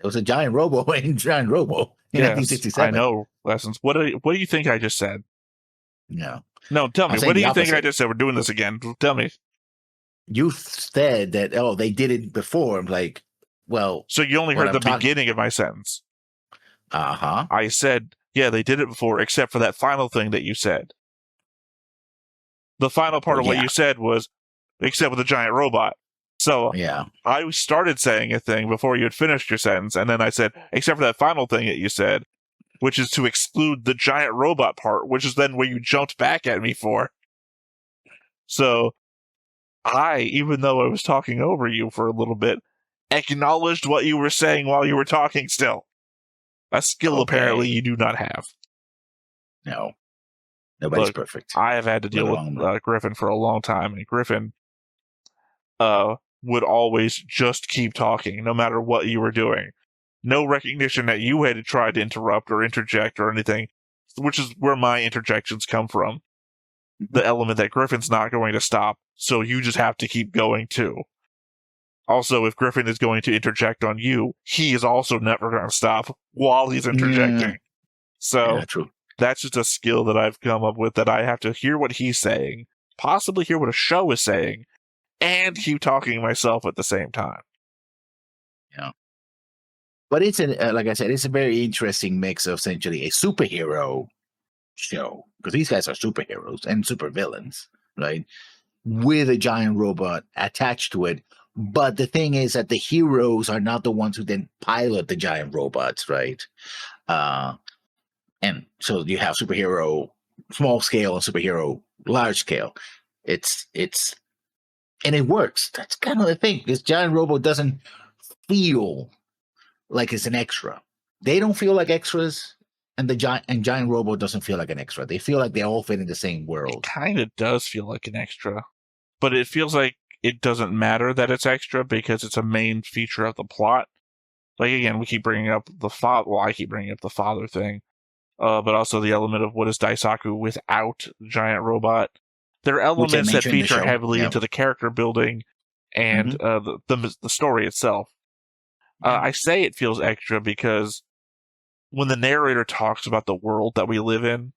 Speaker 2: was a giant Robo in Giant Robo in
Speaker 1: Yes,
Speaker 2: 1967.
Speaker 1: I know. Lessons. What do you think I just said?
Speaker 2: No.
Speaker 1: No, tell me.
Speaker 2: I'm
Speaker 1: What do you
Speaker 2: saying the
Speaker 1: think I
Speaker 2: opposite.
Speaker 1: just said? We're doing this again. Tell me.
Speaker 2: You said that, they did it before. I'm like, well.
Speaker 1: So you only
Speaker 2: what
Speaker 1: heard the
Speaker 2: I'm
Speaker 1: beginning of my sentence.
Speaker 2: Uh-huh.
Speaker 1: I said, yeah, they did it before, except for that final thing that you said. The final part of what you said was, except with the giant robot. So
Speaker 2: yeah,
Speaker 1: I started saying a thing before you had finished your sentence, and then I said, except for that final thing that you said, which is to exclude the giant robot part, which is then where you jumped back at me for. So even though I was talking over you for a little bit, acknowledged what you were saying while you were talking still. A skill apparently you do not have.
Speaker 2: No. Nobody's
Speaker 1: Look,
Speaker 2: perfect.
Speaker 1: I have had to deal with Griffin for a long time, and Griffin would always just keep talking, no matter what you were doing. No recognition that you had tried to interrupt or interject or anything, which is where my interjections come from. The element that Griffin's not going to stop, so you just have to keep going too. Also, if Griffin is going to interject on you, he is also never going to stop while he's interjecting. So
Speaker 2: true.
Speaker 1: That's just a skill that I've come up with, that I have to hear what he's saying, possibly hear what a show is saying, and keep talking myself at the same time.
Speaker 2: Yeah. But it's like I said, it's a very interesting mix of essentially a superhero show, because these guys are superheroes and supervillains, right? With a giant robot attached to it. But the thing is that the heroes are not the ones who then pilot the giant robots, right? And so you have superhero small scale and superhero large scale. And it works. That's kind of the thing. This giant robot doesn't feel like it's an extra. They don't feel like extras, and giant robot doesn't feel like an extra. They feel like they all fit in the same world.
Speaker 1: It kind of does feel like an extra, but it feels like it doesn't matter that it's extra because it's a main feature of the plot. Like, again, we keep bringing up the father. Well, I keep bringing up the father thing, but also the element of what is Daisaku without the giant robot. There are elements that feature heavily into the character building and the story itself. I say it feels extra because when the narrator talks about the world that we live in,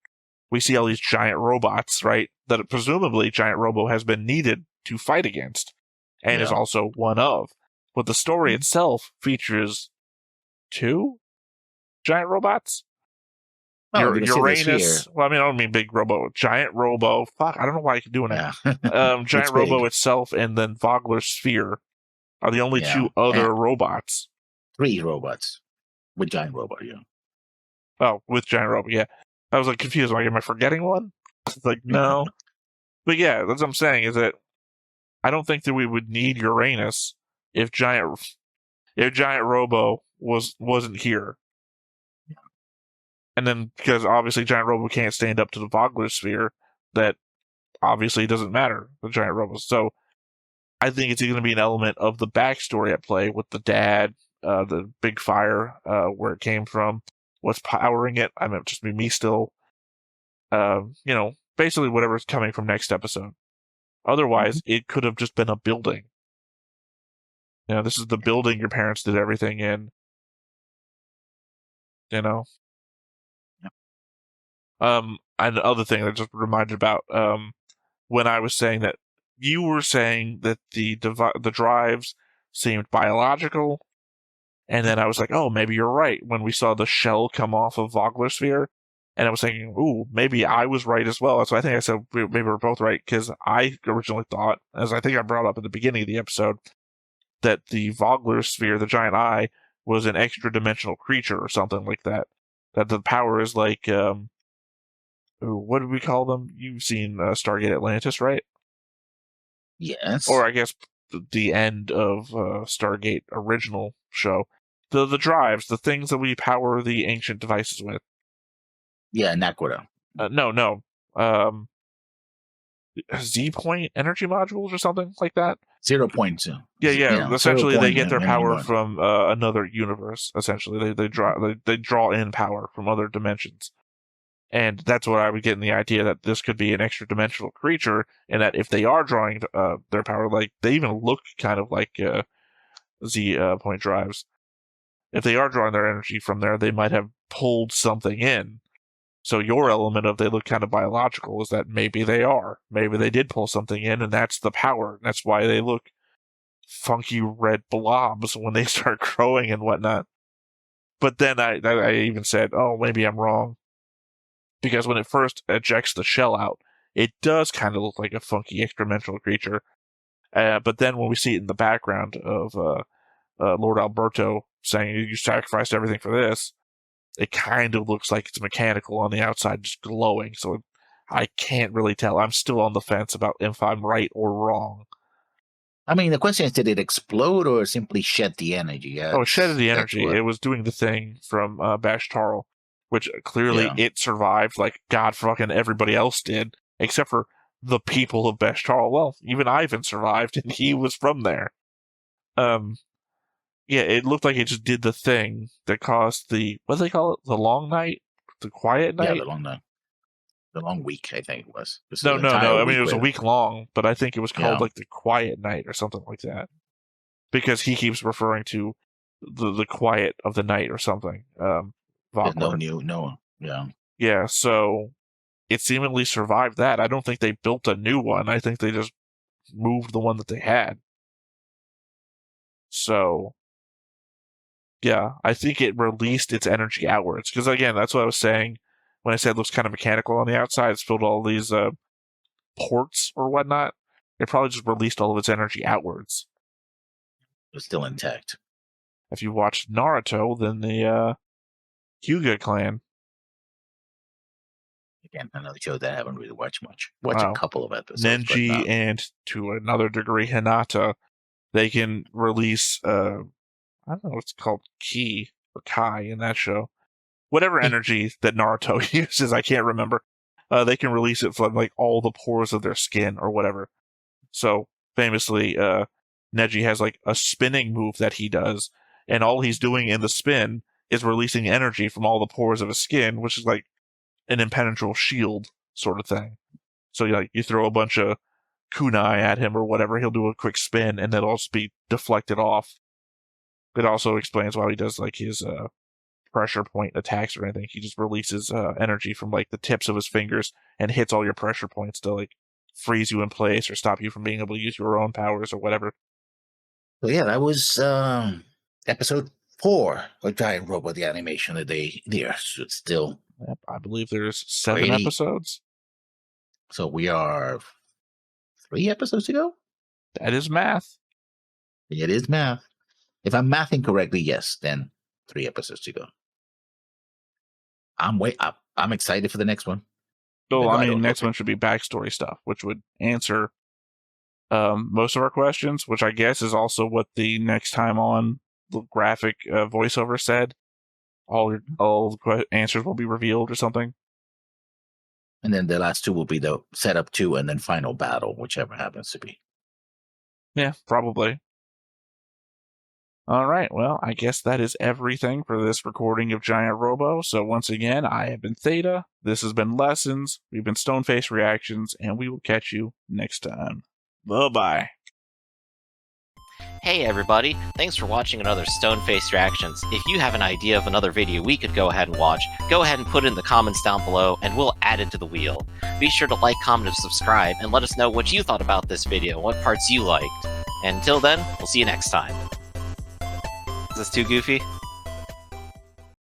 Speaker 1: we see all these giant robots, right? That presumably Giant Robo has been needed to fight against and is also one of. But the story itself features 2 giant robots. Uranus. Well, I mean, I don't mean big Robo. Giant Robo. Fuck, I don't know why I keep doing that. Giant Robo itself and then Vogler's Sphere are the only 2 other robots.
Speaker 2: 3 robots with Giant Robo,
Speaker 1: Oh, with Giant Robo, yeah. I was like confused. Like, am I forgetting one? It's like, no. But yeah, that's what I'm saying, is that I don't think that we would need Uranus if Giant Robo wasn't here. And then, because obviously Giant Robo can't stand up to the Vogler Sphere, that obviously doesn't matter, the Giant Robo. So I think it's going to be an element of the backstory at play with the dad, the big fire, where it came from, what's powering it. I mean, just be me still. Basically whatever's coming from next episode. Otherwise, it could have just been a building. This is the building your parents did everything in. And the other thing I just reminded about, when I was saying that, you were saying that the drives seemed biological, and then I was like, oh, maybe you're right, when we saw the shell come off of Vogler Sphere, and I was thinking, ooh, maybe I was right as well. So I think I said maybe we're both right, because I originally thought, as I think I brought up at the beginning of the episode, that the Vogler Sphere, the giant eye, was an extra-dimensional creature or something like that. That the power is like what did we call them? You've seen Stargate Atlantis, right?
Speaker 2: Yes.
Speaker 1: Or I guess the end of Stargate original show. The drives, the things that we power the ancient devices with.
Speaker 2: Yeah, Naquita.
Speaker 1: No. Z-point energy modules or something like that?
Speaker 2: 0.2.
Speaker 1: Yeah. Essentially, they get their power from another universe. Essentially, they draw in power from other dimensions, and that's what I would get in the idea that this could be an extra dimensional creature, and that if they are drawing their power, like they even look kind of like Z-point drives. If they are drawing their energy from there, they might have pulled something in. So your element of they look kind of biological is that maybe they are. Maybe they did pull something in, and that's the power. That's why they look funky red blobs when they start growing and whatnot. But then I even said, oh, maybe I'm wrong. Because when it first ejects the shell out, it does kind of look like a funky extra-dimensional creature. But then when we see it in the background of Lord Alberto saying, you sacrificed everything for this, it kind of looks like it's mechanical on the outside, just glowing. So I can't really tell. I'm still on the fence about if I'm right or wrong.
Speaker 2: I mean, the question is, did it explode or simply shed the energy?
Speaker 1: It shedded the energy. It was doing the thing from Bashtarl, which clearly it survived like God fucking everybody else did, except for the people of Bashtarl. Well, even Ivan survived, and he was from there. Yeah, it looked like it just did the thing that caused what do they call it? The long night? The quiet night?
Speaker 2: Yeah, the long night. The long week, I think it was.
Speaker 1: No. I mean, it was a week long, but I think it was called like the quiet night or something like that. Because he keeps referring to the quiet of the night or something. Yeah, so it seemingly survived that. I don't think they built a new one. I think they just moved the one that they had. So yeah, I think it released its energy outwards. Because, again, that's what I was saying when I said it looks kind of mechanical on the outside. It's filled all these ports or whatnot. It probably just released all of its energy outwards.
Speaker 2: It's still intact.
Speaker 1: If you watched Naruto, then the Hyuga clan.
Speaker 2: Again, another show that I haven't really watched much. Watched a couple of episodes.
Speaker 1: Nenji and, to another degree, Hinata, they can release... I don't know what's called Ki or Kai in that show. Whatever energy that Naruto uses, I can't remember. They can release it from like all the pores of their skin or whatever. So famously, Neji has like a spinning move that he does, and all he's doing in the spin is releasing energy from all the pores of his skin, which is like an impenetrable shield sort of thing. So you throw a bunch of kunai at him or whatever, he'll do a quick spin, and that'll also be deflected off. It also explains why he does like his pressure point attacks or anything. He just releases energy from like the tips of his fingers and hits all your pressure points to like freeze you in place or stop you from being able to use your own powers or whatever.
Speaker 2: So yeah, that was episode 4 of Giant Robo, the animation that it's still.
Speaker 1: Yep, I believe there's 7 episodes.
Speaker 2: So we are 3 episodes to go?
Speaker 1: That is math.
Speaker 2: It is math. If I'm mathing correctly, yes, then 3 episodes to go. I'm excited for the next one.
Speaker 1: Oh, I mean, next one should be backstory stuff, which would answer most of our questions, which I guess is also what the next time on the graphic voiceover said. All the answers will be revealed or something.
Speaker 2: And then the last 2 will be the setup 2 and then final battle, whichever happens to be.
Speaker 1: Yeah, probably. All right, well, I guess that is everything for this recording of Giant Robo. So once again, I have been Theta, this has been Lessons, we've been Stoneface Reactions, and we will catch you next time. Bye-bye.
Speaker 10: Hey everybody, thanks for watching another Stoneface Reactions. If you have an idea of another video we could go ahead and watch, go ahead and put it in the comments down below, and we'll add it to the wheel. Be sure to like, comment, and subscribe, and let us know what you thought about this video, and what parts you liked. And until then, we'll see you next time. Is this too goofy?